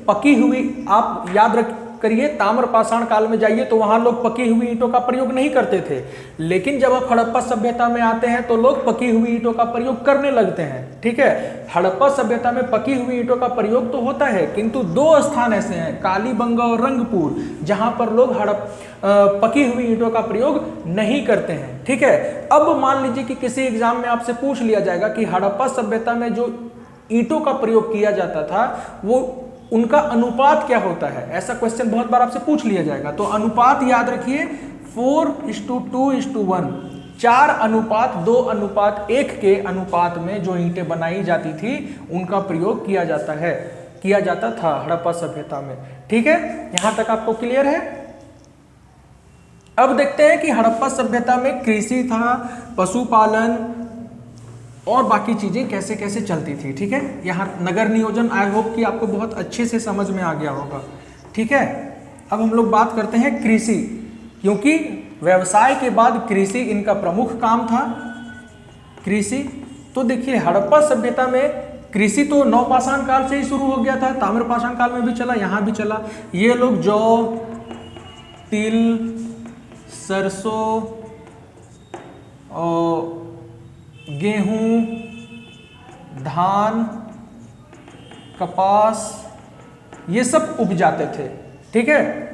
Speaker 1: पकी हुई, आप याद रख करिए, ताम्रपाषाण काल में जाइए तो वहां लोग पकी हुई ईंटों का प्रयोग नहीं करते थे, लेकिन जब आप हड़प्पा सभ्यता में आते हैं तो लोग पकी हुई ईंटों का प्रयोग करने लगते हैं। ठीक है, हड़प्पा सभ्यता में पकी हुई ईंटों का प्रयोग तो होता है, किंतु 2 स्थान ऐसे हैं, कालीबंगा और रंगपुर, जहां पर लोग पकी हुई ईंटों का प्रयोग नहीं करते हैं। ठीक है, अब मान लीजिए कि किसी एग्जाम में आपसे पूछ लिया जाएगा कि हड़प्पा सभ्यता में जो ईंटों का प्रयोग किया जाता था वो उनका अनुपात क्या होता है, ऐसा क्वेश्चन बहुत बार आपसे पूछ लिया जाएगा। तो अनुपात याद रखिए, 4:2:1, 4:2:1 के अनुपात में जो ईंटें बनाई जाती थी उनका प्रयोग किया जाता था हड़प्पा सभ्यता में। ठीक है, यहां तक आपको क्लियर है? अब देखते हैं कि हड़प्पा सभ्यता में कृषि था, पशुपालन और बाकी चीजें कैसे कैसे चलती थी। ठीक है, यहाँ नगर नियोजन आई होप कि आपको बहुत अच्छे से समझ में आ गया होगा। ठीक है, अब हम लोग बात करते हैं कृषि, क्योंकि व्यवसाय के बाद कृषि इनका प्रमुख काम था। कृषि, तो देखिए हड़प्पा सभ्यता में कृषि तो नवपाषाण काल से ही शुरू हो गया था, ताम्रपाषाण काल में भी चला, यहाँ भी चला। ये लोग जौ, तिल, सरसों और गेहूं, धान, कपास, ये सब उपजाते थे। ठीक है,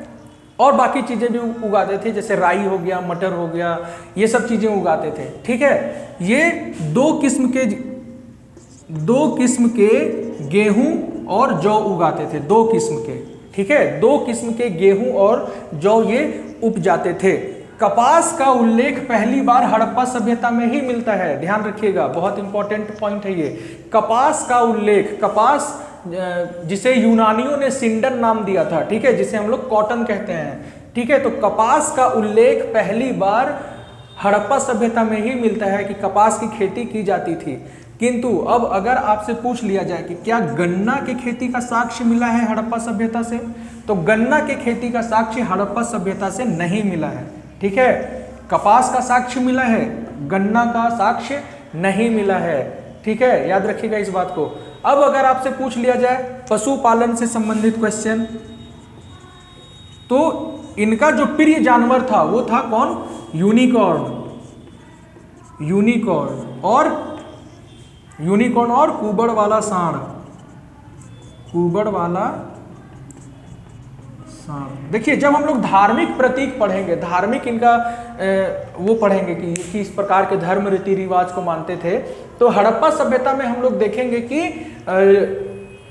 Speaker 1: और बाकी चीजें भी उगाते थे, जैसे राई हो गया, मटर हो गया, ये सब चीजें उगाते थे। ठीक है, ये 2 किस्म के गेहूं और जौ उगाते थे, 2 किस्म के। ठीक है, 2 किस्म के गेहूं और जौ ये उपजाते थे। कपास का उल्लेख पहली बार हड़प्पा सभ्यता में ही मिलता है, ध्यान रखिएगा, बहुत इंपॉर्टेंट पॉइंट है ये। कपास का उल्लेख, कपास जिसे यूनानियों ने सिंडन नाम दिया था, ठीक है, जिसे हम लोग कॉटन कहते हैं, ठीक है, तो कपास का उल्लेख पहली बार हड़प्पा सभ्यता में ही मिलता है कि कपास की खेती की जाती थी। किंतु अब अगर आपसे पूछ लिया जाए कि क्या गन्ना की खेती का साक्ष्य मिला है हड़प्पा सभ्यता से, तो गन्ना की खेती का साक्ष्य हड़प्पा सभ्यता से नहीं मिला है, ठीक है। कपास का साक्ष्य मिला है, गन्ना का साक्ष्य नहीं मिला है, ठीक है, याद रखिएगा इस बात को। अब अगर आपसे पूछ लिया जाए पशुपालन से संबंधित क्वेश्चन, तो इनका जो प्रिय जानवर था वो था कौन? यूनिकॉर्न। यूनिकॉर्न और कुबड़ वाला सांड। कुबड़ वाला सांड। देखिए, जब हम लोग धार्मिक प्रतीक पढ़ेंगे, धार्मिक इनका वो पढ़ेंगे कि किस प्रकार के धर्म रीति रिवाज को मानते थे, तो हड़प्पा सभ्यता में हम लोग देखेंगे कि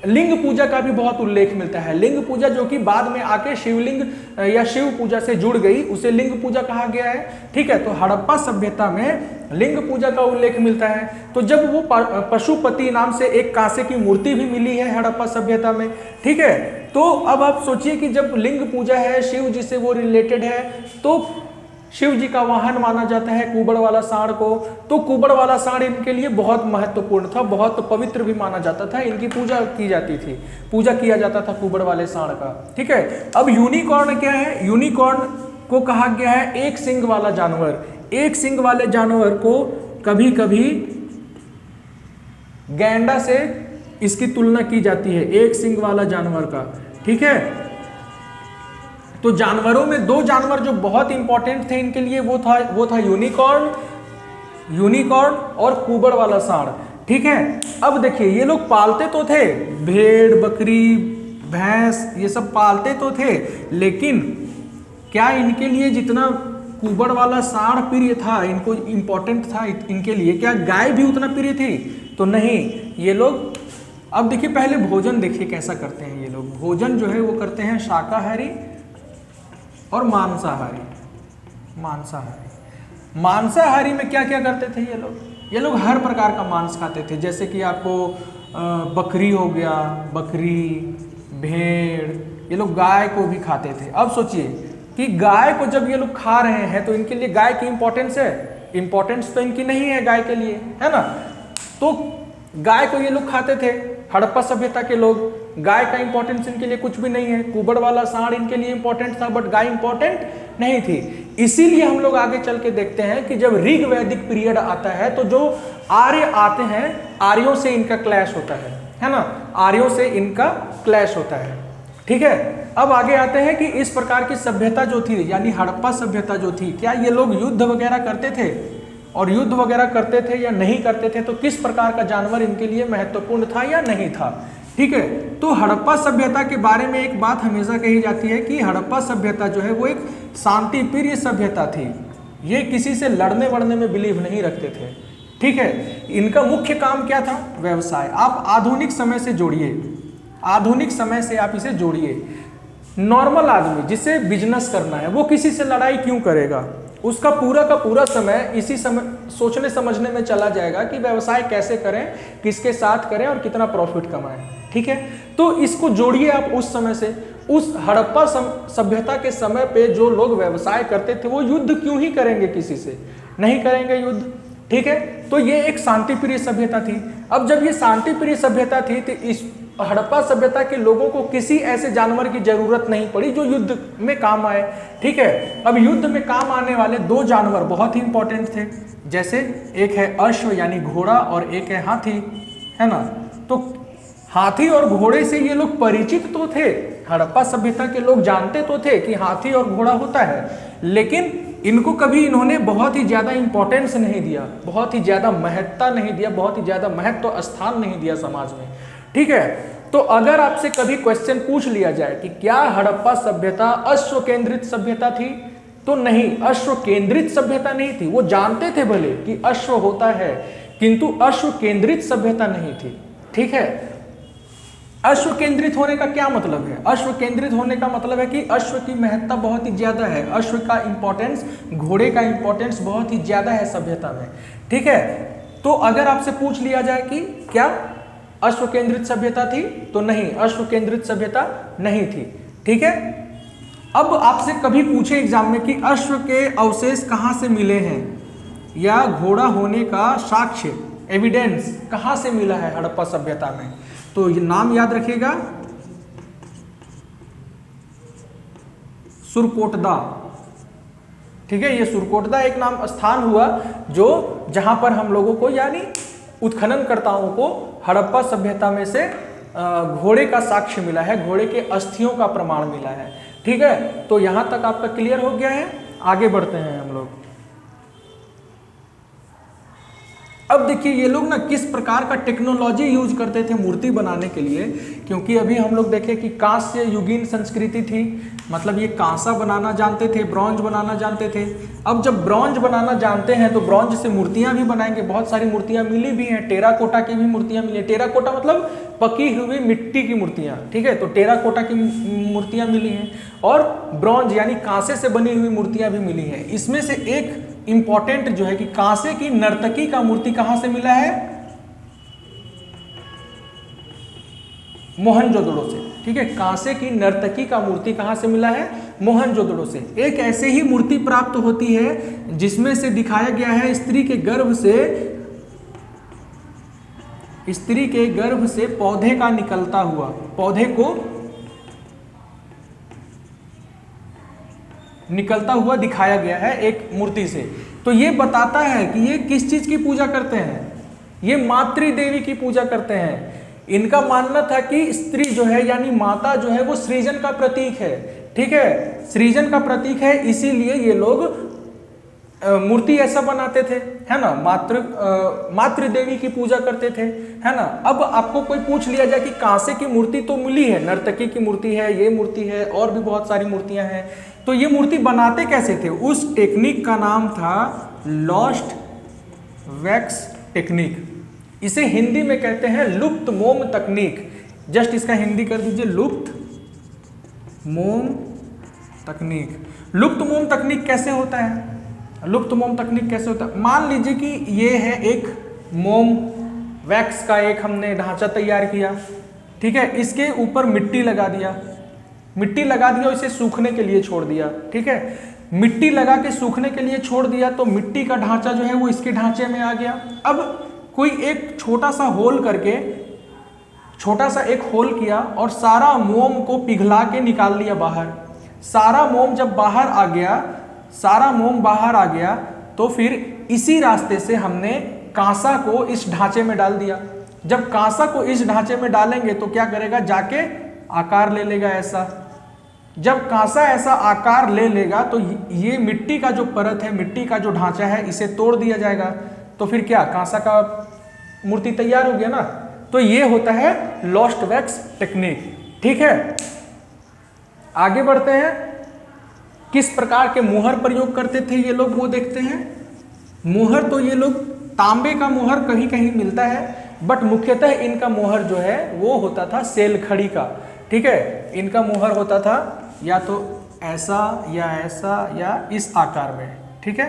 Speaker 1: लिंग पूजा का भी बहुत उल्लेख मिलता है। लिंग पूजा जो कि बाद में आके शिवलिंग या शिव पूजा से जुड़ गई, उसे लिंग पूजा कहा गया है, ठीक है। तो हड़प्पा सभ्यता में लिंग पूजा का उल्लेख मिलता है। तो जब वो पशुपति नाम से एक कांसे की मूर्ति भी मिली है हड़प्पा सभ्यता में, ठीक है, तो अब आप सोचिए कि जब लिंग पूजा है, शिव जी से वो रिलेटेड है, तो शिव जी का वाहन माना जाता है कुबड़ वाला सांड को, तो कुबड़ वाला सांड इनके लिए बहुत महत्वपूर्ण था, बहुत पवित्र भी माना जाता था, इनकी पूजा की जाती थी, पूजा किया जाता था कुबड़ वाले सांड का, ठीक है। अब यूनिकॉर्न क्या है? यूनिकॉर्न को कहा गया है एक सिंग वाला जानवर। एक सिंग वाले जानवर को कभी कभी गैंडा से इसकी तुलना की जाती है, एक सिंग वाला जानवर का, ठीक है। तो जानवरों में दो जानवर जो बहुत इंपॉर्टेंट थे इनके लिए, वो था यूनिकॉर्न और कुबड़ वाला सांड, ठीक है। अब देखिए, ये लोग पालते तो थे, भेड़ बकरी भैंस ये सब पालते तो थे, लेकिन क्या इनके लिए जितना कुबड़ वाला सांड प्रिय था, इनको इंपॉर्टेंट था इनके लिए, क्या गाय भी उतना प्रिय थी? तो नहीं। ये लोग, अब देखिए पहले भोजन देखिए कैसा करते हैं ये लोग। भोजन जो है वो करते हैं शाकाहारी और मांसाहारी। मांसाहारी में क्या क्या करते थे ये लोग हर प्रकार का मांस खाते थे, जैसे कि आपको बकरी हो गया, बकरी, भेड़, ये लोग गाय को भी खाते थे। अब सोचिए कि गाय को जब ये लोग खा रहे हैं तो इनके लिए गाय की इंपॉर्टेंस है? इंपॉर्टेंस तो इनकी नहीं है गाय के लिए, है ना। तो गाय को ये लोग खाते थे, हड़प्पा सभ्यता के लोग। गाय का इंपॉर्टेंस इनके लिए कुछ भी नहीं है। कुबड़ वाला सांड इनके लिए इंपॉर्टेंट था, बट गाय इंपॉर्टेंट नहीं थी। इसीलिए हम लोग आगे चल के देखते हैं कि जब ऋग वैदिक पीरियड आता है तो जो आर्य आते हैं, आर्यों से इनका क्लैश होता है ना, आर्यों से इनका क्लैश होता है, ठीक है। अब आगे आते हैं कि इस प्रकार की सभ्यता जो थी, यानी हड़प्पा सभ्यता जो थी, क्या ये लोग युद्ध वगैरह करते थे? और युद्ध वगैरह करते थे या नहीं करते थे? तो किस प्रकार का जानवर इनके लिए महत्वपूर्ण था या नहीं था, ठीक है। तो हड़प्पा सभ्यता के बारे में एक बात हमेशा कही जाती है कि हड़प्पा सभ्यता जो है वो एक शांति प्रिय सभ्यता थी। ये किसी से लड़ने वड़ने में बिलीव नहीं रखते थे, ठीक है। इनका मुख्य काम क्या था? व्यवसाय। आप आधुनिक समय से जोड़िए, आधुनिक समय से आप इसे जोड़िए। नॉर्मल आदमी जिसे बिजनेस करना है वो किसी से लड़ाई क्यों करेगा? उसका पूरा का पूरा समय इसी समय सोचने समझने में चला जाएगा कि व्यवसाय कैसे करें, किसके साथ करें और कितना प्रॉफिट कमाएं, ठीक है। तो इसको जोड़िए आप उस समय से। उस हड़प्पा सभ्यता के समय पे जो लोग व्यवसाय करते थे वो युद्ध क्यों ही करेंगे? किसी से नहीं करेंगे युद्ध, ठीक है। तो ये एक शांति प्रिय सभ्यता थी। अब जब ये शांति प्रिय सभ्यता थी तो इस हड़प्पा सभ्यता के लोगों को किसी ऐसे जानवर की जरूरत नहीं पड़ी जो युद्ध में काम आए, ठीक है। अब युद्ध में काम आने वाले दो जानवर बहुत ही इंपॉर्टेंट थे, जैसे एक है अश्व यानी घोड़ा और एक है हाथी, है ना। तो हाथी और घोड़े से ये लोग परिचित तो थे, हड़प्पा सभ्यता के लोग जानते तो थे कि हाथी और घोड़ा होता है, लेकिन इनको कभी इन्होंने बहुत ही ज्यादा इंपॉर्टेंस नहीं दिया, बहुत ही ज्यादा महत्ता नहीं दिया, बहुत ही ज्यादा महत्व स्थान नहीं दिया समाज में, ठीक है। तो अगर आपसे कभी क्वेश्चन पूछ लिया जाए कि क्या हड़प्पा सभ्यता अश्व केंद्रित सभ्यता थी, तो नहीं, अश्व केंद्रित सभ्यता नहीं थी। वो जानते थे भले कि अश्व होता है, किंतु अश्व केंद्रित सभ्यता नहीं थी, ठीक है। अश्व केंद्रित होने का क्या मतलब है? अश्व केंद्रित होने का मतलब है कि अश्व की महत्ता बहुत ही ज्यादा है, अश्व का इंपॉर्टेंस, घोड़े का इंपॉर्टेंस बहुत ही ज्यादा है सभ्यता में। ठीक है, तो अगर आपसे पूछ लिया जाए कि क्या अश्व केंद्रित सभ्यता थी, तो नहीं, अश्व केंद्रित सभ्यता नहीं थी। ठीक है, अब आपसे कभी पूछे एग्जाम में कि अश्व के अवशेष कहाँ से मिले हैं या घोड़ा होने का साक्ष्य, एविडेंस कहाँ से मिला है हड़प्पा सभ्यता में, तो ये नाम याद रखिएगा, सुरकोटदा। ठीक है, ये सुरकोटदा एक नाम स्थान हुआ जो जहां पर हम लोगों को यानी उत्खननकर्ताओं को हड़प्पा सभ्यता में से घोड़े का साक्ष्य मिला है, घोड़े के अस्थियों का प्रमाण मिला है। ठीक है, तो यहां तक आपका क्लियर हो गया है। आगे बढ़ते हैं हम लोग। अब देखिए ये लोग ना किस प्रकार का टेक्नोलॉजी यूज करते थे मूर्ति बनाने के लिए, क्योंकि अभी हम लोग देखें कि कांस्य युगीन संस्कृति थी, मतलब ये कांसा बनाना जानते थे, ब्रॉन्ज बनाना जानते थे। अब जब ब्रॉन्ज बनाना जानते हैं तो ब्रॉन्ज से मूर्तियां भी बनाएंगे, बहुत सारी मूर्तियां मिली भी हैं, टेराकोटा की भी मूर्तियां मिली। टेराकोटा मतलब पकी हुई मिट्टी की मूर्तियां। ठीक है, तो टेराकोटा की मूर्तियां मिली हैं और ब्रॉन्ज यानी कांसे से बनी हुई मूर्तियां भी मिली हैं। इसमें से एक इंपॉर्टेंट जो है कि कांसे की नर्तकी का मूर्ति कहां से मिला है? मोहनजोदड़ो से। ठीक है, कांसे की नर्तकी का मूर्ति कहां से मिला है? मोहनजोदड़ो से। एक ऐसे ही मूर्ति प्राप्त होती है जिसमें से दिखाया गया है स्त्री के गर्भ से पौधे का निकलता हुआ, पौधे को निकलता हुआ दिखाया गया है एक मूर्ति से। तो ये बताता है कि ये किस चीज की पूजा करते हैं? ये मातृ देवी की पूजा करते हैं। इनका मानना था कि स्त्री जो है यानी माता जो है वो सृजन का प्रतीक है। ठीक है, सृजन का प्रतीक है, इसीलिए ये लोग मूर्ति ऐसा बनाते थे, है ना, मातृ देवी की पूजा करते थे, है ना। अब आपको कोई पूछ लिया जाए कि कांसे की मूर्ति तो मिली है, नर्तकी की मूर्ति है, ये मूर्ति है और भी बहुत सारी मूर्तियां हैं, तो ये मूर्ति बनाते कैसे थे? उस टेक्निक का नाम था लॉस्ट वैक्स टेक्निक। इसे हिंदी में कहते हैं लुप्त मोम तकनीक। जस्ट इसका हिंदी कर दीजिए, लुप्त मोम तकनीक। लुप्त मोम तकनीक कैसे होता है? लुप्त मोम तकनीक कैसे होता है? मान लीजिए कि ये है एक मोम वैक्स का एक हमने ढांचा तैयार किया। ठीक है, इसके ऊपर मिट्टी लगा दिया और इसे सूखने के लिए छोड़ दिया। ठीक है, मिट्टी लगा के सूखने के लिए छोड़ दिया तो मिट्टी का ढांचा जो है वो इसके ढांचे में आ गया। अब कोई एक छोटा सा एक होल किया और सारा मोम को पिघला के निकाल लिया बाहर। सारा मोम बाहर आ गया तो फिर इसी रास्ते से हमने कांसा को इस ढांचे में डाल दिया। जब कांसा को इस ढांचे में डालेंगे तो क्या करेगा? जाके आकार ले लेगा ऐसा। जब कांसा ऐसा आकार ले लेगा तो ये मिट्टी का जो परत है, मिट्टी का जो ढांचा है, इसे तोड़ दिया जाएगा। तो फिर क्या कांसा का मूर्ति तैयार हो गया ना। तो ये होता है लॉस्ट वैक्स टेक्निक। ठीक है, आगे बढ़ते हैं। किस प्रकार के मुहर प्रयोग करते थे ये लोग वो देखते हैं। मुहर तो ये लोग तांबे का मुहर कहीं कहीं मिलता है, बट मुख्यतः इनका मुहर जो है वो होता था सेलखड़ी का। ठीक है, इनका मुहर होता था या तो ऐसा या इस आकार में। ठीक है,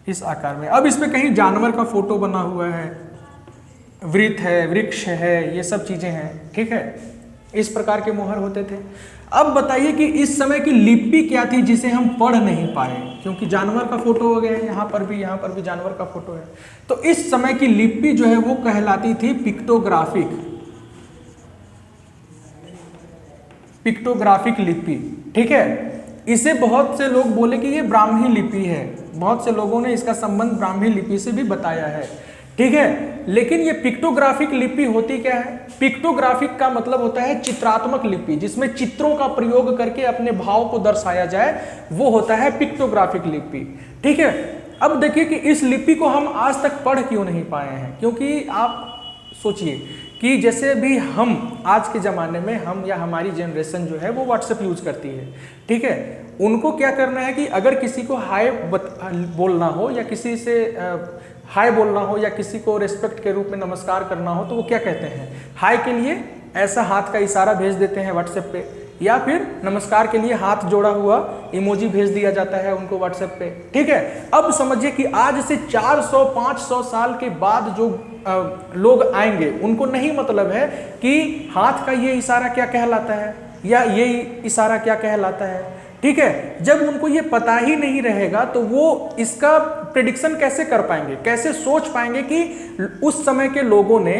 Speaker 1: इस आकार में। अब इसमें कहीं जानवर का फोटो बना हुआ है, वृत्त है, वृक्ष है, ये सब चीजें हैं। ठीक है, इस प्रकार के मुहर होते थे। अब बताइए कि इस समय की लिपि क्या थी जिसे हम पढ़ नहीं पाए, क्योंकि जानवर का फोटो हो गया, यहाँ पर भी जानवर का फोटो है। तो इस समय की लिपि जो है वो कहलाती थी पिक्टोग्राफिक लिपि। ठीक है, इसे बहुत से लोग बोले कि ये ब्राह्मी लिपि है, बहुत से लोगों ने इसका संबंध ब्राह्मी लिपि से भी बताया है। ठीक है, लेकिन ये पिक्टोग्राफिक लिपि होती क्या है? पिक्टोग्राफिक का मतलब होता है चित्रात्मक लिपि, जिसमें चित्रों का प्रयोग करके अपने भाव को दर्शाया जाए, वो होता है पिक्टोग्राफिक लिपि। ठीक है, अब देखिए कि इस लिपि को हम आज तक पढ़ क्यों नहीं पाए हैं, क्योंकि आप सोचिए कि जैसे भी हम आज के ज़माने में हम या हमारी जनरेशन जो है वो व्हाट्सएप यूज करती है। ठीक है, उनको क्या करना है कि अगर किसी को हाय बोलना हो या किसी से हाय बोलना हो या किसी को रेस्पेक्ट के रूप में नमस्कार करना हो तो वो क्या कहते हैं? हाय के लिए ऐसा हाथ का इशारा भेज देते हैं व्हाट्सएप पे, या फिर नमस्कार के लिए हाथ जोड़ा हुआ इमोजी भेज दिया जाता है उनको व्हाट्सएप पे। ठीक है, अब समझिए कि आज से 400-500 साल के बाद जो लोग आएंगे उनको नहीं मतलब है कि हाथ का ये इशारा क्या कहलाता है या ये इशारा क्या कहलाता है। ठीक है, जब उनको ये पता ही नहीं रहेगा तो वो इसका प्रेडिक्शन कैसे कर पाएंगे, कैसे सोच पाएंगे कि उस समय के लोगों ने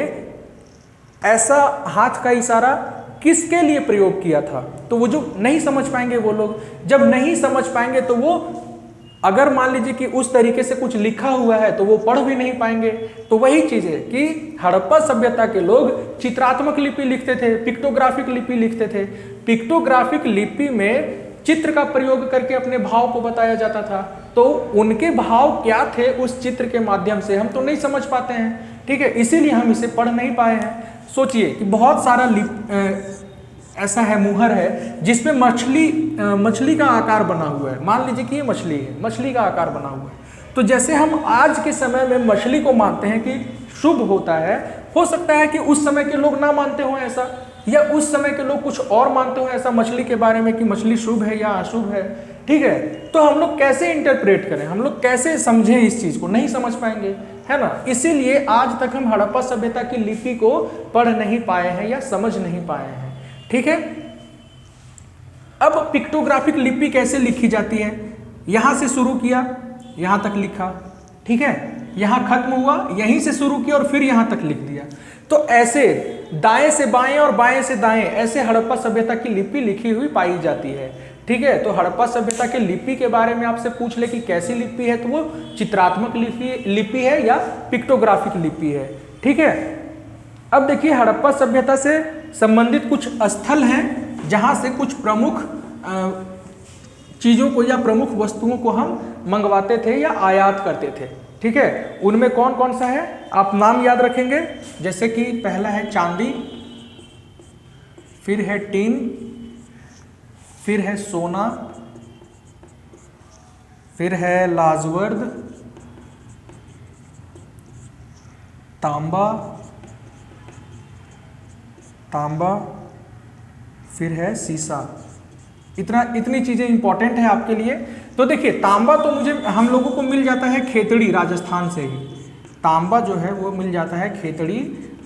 Speaker 1: ऐसा हाथ का इशारा किसके लिए प्रयोग किया था। तो वो जो नहीं समझ पाएंगे, वो लोग जब नहीं समझ पाएंगे तो वो, अगर मान लीजिए कि उस तरीके से कुछ लिखा हुआ है तो वो पढ़ भी नहीं पाएंगे। तो वही चीज है कि हड़प्पा सभ्यता के लोग चित्रात्मक लिपि लिखते थे, पिक्टोग्राफिक लिपि लिखते थे। पिक्टोग्राफिक लिपि में चित्र का प्रयोग करके अपने भाव को बताया जाता था। तो उनके भाव क्या थे उस चित्र के माध्यम से हम तो नहीं समझ पाते हैं। ठीक है, इसीलिए हम इसे पढ़ नहीं पाए हैं। सोचिए कि बहुत सारा ऐसा है मुहर है जिसमें मछली का आकार बना हुआ है। मान लीजिए कि ये मछली है, मछली का आकार बना हुआ है। तो जैसे हम आज के समय में मछली को मानते हैं कि शुभ होता है, हो सकता है कि उस समय के लोग ना मानते हो ऐसा, या उस समय के लोग कुछ और मानते हो ऐसा मछली के बारे में कि मछली शुभ है या अशुभ है। ठीक है, तो हम लोग कैसे इंटरप्रेट करें, हम लोग कैसे समझें इस चीज को, नहीं समझ पाएंगे, है ना। इसीलिए आज तक हम हड़प्पा सभ्यता की लिपि को पढ़ नहीं पाए हैं या समझ नहीं पाए हैं। ठीक है, अब पिक्टोग्राफिक लिपि कैसे लिखी जाती है, यहां से शुरू किया, यहां तक लिखा। ठीक है, यहां खत्म हुआ, यहीं से शुरू किया और फिर यहां तक लिख दिया। तो ऐसे दाएं से बाएं और बाएं से दाएं ऐसे हड़प्पा सभ्यता की लिपि लिखी हुई पाई जाती है। ठीक है, तो हड़प्पा सभ्यता के लिपि के बारे में आपसे पूछ ले कि कैसी लिपि है, तो वो चित्रात्मक लिपि है या पिक्टोग्राफिक लिपि है। ठीक है, अब देखिए हड़प्पा सभ्यता से संबंधित कुछ स्थल हैं जहां से कुछ प्रमुख चीजों को या प्रमुख वस्तुओं को हम मंगवाते थे या आयात करते थे। ठीक है, उनमें कौन कौन सा है आप नाम याद रखेंगे, जैसे कि पहला है चांदी, फिर है टीन, फिर है सोना, फिर है लाजवर्द, तांबा, फिर है सीसा। इतनी चीजें इंपॉर्टेंट है आपके लिए। तो देखिए तांबा तो हम लोगों को मिल जाता है खेतड़ी राजस्थान से ही, तांबा जो है वो मिल जाता है खेतड़ी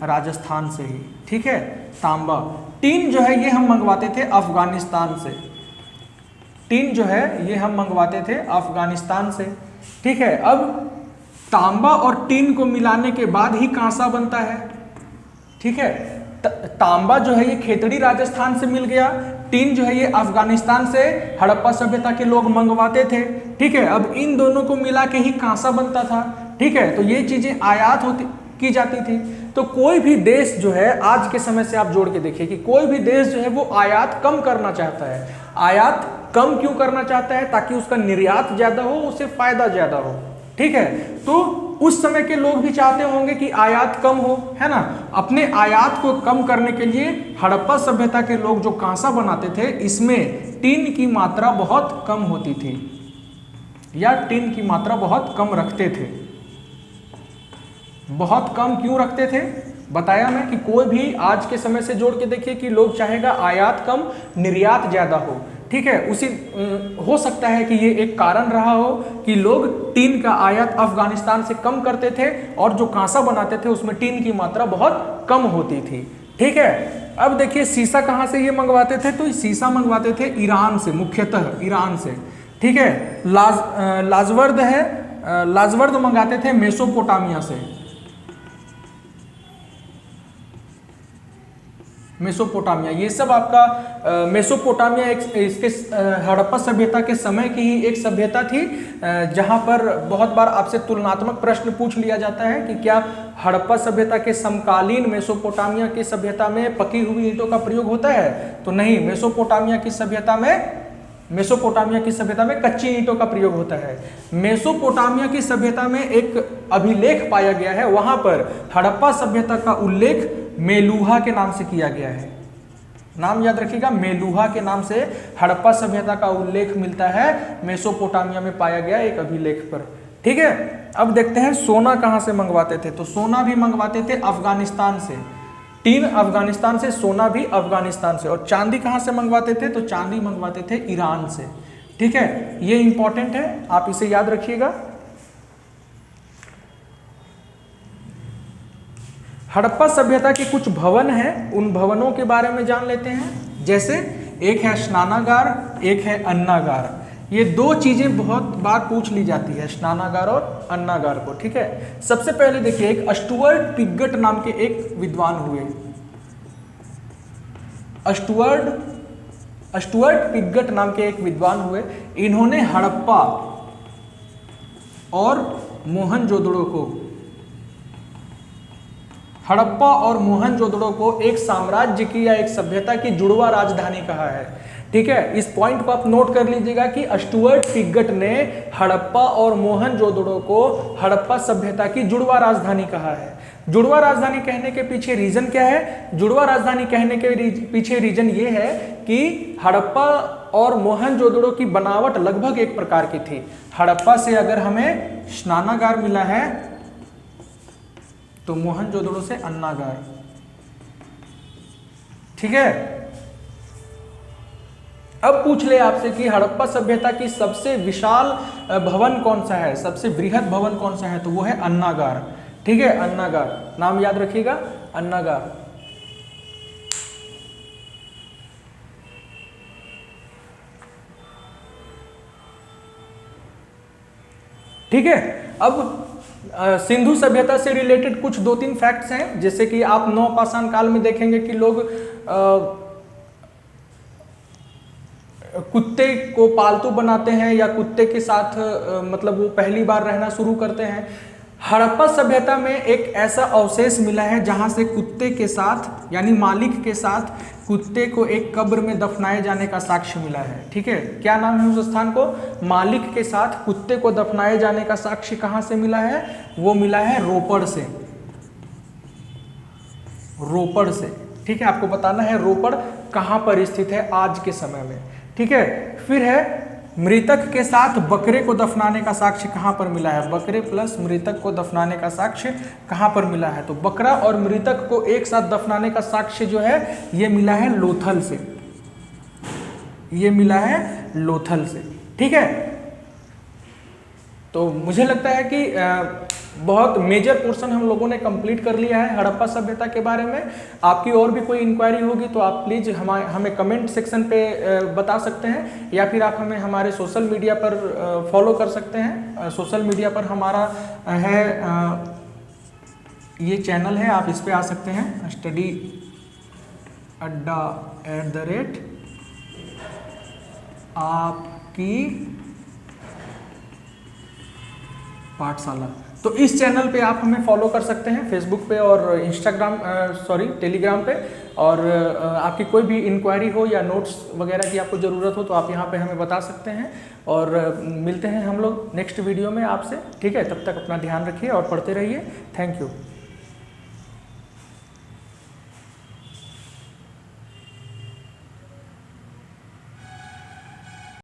Speaker 1: राजस्थान से ही। ठीक है, तांबा। टीन जो है ये हम मंगवाते थे अफगानिस्तान से, टीन जो है ये हम मंगवाते थे अफगानिस्तान से। ठीक है, अब तांबा और टीन को मिलाने के बाद ही कांसा बनता है। ठीक है, तांबा जो है ये खेतड़ी राजस्थान से मिल गया, टीन जो है ये अफगानिस्तान से हड़प्पा सभ्यता के लोग मंगवाते थे। ठीक है, अब इन दोनों को मिला के ही कांसा बनता था। ठीक है, तो ये चीजें आयात की जाती थी। तो कोई भी देश जो है आज के समय से आप जोड़ के देखिए कि कोई भी देश जो है वो आयात कम करना चाहता है। आयात कम क्यों करना चाहता है, ताकि उसका निर्यात ज्यादा हो, उसे फायदा ज्यादा हो। ठीक है, तो उस समय के लोग भी चाहते होंगे कि आयात कम हो, है ना। अपने आयात को कम करने के लिए हड़प्पा सभ्यता के लोग जो कांसा बनाते थे इसमें टीन की मात्रा बहुत कम होती थी, या टीन की मात्रा बहुत कम रखते थे। बहुत कम क्यों रखते थे, बताया मैं कि कोई भी आज के समय से जोड़ के देखिए कि लोग चाहेगा आयात कम निर्यात ज्यादा हो। ठीक है, उसी हो सकता है कि ये एक कारण रहा हो कि लोग टीन का आयात अफगानिस्तान से कम करते थे और जो कांसा बनाते थे उसमें टीन की मात्रा बहुत कम होती थी। ठीक है, अब देखिए सीसा कहाँ से ये मंगवाते थे, तो सीसा मंगवाते थे ईरान से, मुख्यतः ईरान से। ठीक है, लाजवर्द है, लाजवर्द मंगाते थे मेसोपोटामिया से, मेसोपोटामिया। ये सब आपका मेसोपोटामिया इसके हड़प्पा सभ्यता के समय की ही एक सभ्यता थी, जहां पर बहुत बार आपसे तुलनात्मक प्रश्न पूछ लिया जाता है कि क्या हड़प्पा सभ्यता के समकालीन मेसोपोटामिया की सभ्यता में पकी हुई ईंटों का प्रयोग होता है, तो नहीं, मेसोपोटामिया की सभ्यता में कच्ची ईंटों का प्रयोग होता है। मेसोपोटामिया की सभ्यता में एक अभिलेख पाया गया है, वहां पर हड़प्पा सभ्यता का उल्लेख मेलुहा के नाम से किया गया है। नाम याद रखिएगा, मेलुहा के नाम से हड़प्पा सभ्यता का उल्लेख मिलता है, मेसोपोटामिया में पाया गया एक अभिलेख पर। ठीक है, अब देखते हैं सोना कहां से मंगवाते थे, तो सोना भी मंगवाते थे अफगानिस्तान से। टीन अफगानिस्तान से, सोना भी अफगानिस्तान से, और चांदी कहाँ से मंगवाते थे? तो चांदी मंगवाते थे ईरान से। ठीक है, ये इंपॉर्टेंट है, आप इसे याद रखिएगा। हड़प्पा सभ्यता के कुछ भवन हैं, उन भवनों के बारे में जान लेते हैं। जैसे एक है स्नानागार, एक है अन्नागार। ये दो चीजें बहुत बार पूछ ली जाती है, स्नानागार और अन्नागार को। ठीक है, सबसे पहले देखिए, एक स्टुअर्ट पिगट नाम के एक विद्वान हुए। स्टुअर्ट पिगट नाम के एक विद्वान हुए। इन्होंने हड़प्पा और मोहनजोदड़ो को एक साम्राज्य की या एक सभ्यता की जुड़वा राजधानी कहा है। ठीक है, इस पॉइंट को आप नोट कर लीजिएगा कि स्टुअर्ट पिगट ने हड़प्पा और मोहनजोदड़ो को हड़प्पा सभ्यता की जुड़वा राजधानी कहा है। जुड़वा राजधानी कहने के पीछे रीजन क्या है? जुड़वा राजधानी कहने के पीछे रीजन ये है कि हड़प्पा और मोहनजोदड़ो की बनावट लगभग एक प्रकार की थी। हड़प्पा से अगर हमें स्नानागार मिला है तो मोहनजोदड़ो से अन्नागार। ठीक है, अब पूछ ले आपसे कि हड़प्पा सभ्यता की सबसे विशाल भवन कौन सा है, सबसे बृहद भवन कौन सा है? तो वो है अन्नागार। ठीक है, अन्नागार नाम याद रखिएगा, अन्नागार। ठीक है, अब सिंधु सभ्यता से रिलेटेड कुछ 2-3 फैक्ट्स हैं। जैसे कि आप नवपाषाण काल में देखेंगे कि लोग कुत्ते को पालतू बनाते हैं या कुत्ते के साथ मतलब वो पहली बार रहना शुरू करते हैं। हड़प्पा सभ्यता में एक ऐसा अवशेष मिला है जहां से कुत्ते के साथ यानी मालिक के साथ कुत्ते को एक कब्र में दफनाए जाने का साक्ष्य मिला है। ठीक है, क्या नाम है उस स्थान को? मालिक के साथ कुत्ते को दफनाए जाने का साक्ष्य कहां से मिला है? वो मिला है रोपड़ से। रोपड़ से। ठीक है, आपको बताना है रोपड़ कहां पर स्थित है आज के समय में। ठीक है, फिर है मृतक के साथ बकरे को दफनाने का साक्ष्य कहां पर मिला है? बकरे प्लस मृतक को दफनाने का साक्ष्य कहां पर मिला है? तो बकरा और मृतक को एक साथ दफनाने का साक्ष्य जो है ये मिला है लोथल से। ये मिला है लोथल से। ठीक है, तो मुझे लगता है कि बहुत मेजर पोर्शन हम लोगों ने कंप्लीट कर लिया है हड़प्पा सभ्यता के बारे में। आपकी और भी कोई इंक्वायरी होगी तो आप प्लीज़ हमें कमेंट सेक्शन पे बता सकते हैं, या फिर आप हमें हमारे सोशल मीडिया पर फॉलो कर सकते हैं। सोशल मीडिया पर हमारा है ये चैनल है, आप इस पे आ सकते हैं, स्टडी अड्डा आपकी पाठशाला। तो इस चैनल पे आप हमें फॉलो कर सकते हैं, फेसबुक पे और टेलीग्राम पे। और आपकी कोई भी इंक्वायरी हो या नोट्स वगैरह की आपको ज़रूरत हो तो आप यहाँ पे हमें बता सकते हैं। और मिलते हैं हम लोग नेक्स्ट वीडियो में आपसे। ठीक है, तब तक अपना ध्यान रखिए और पढ़ते रहिए। Thank you.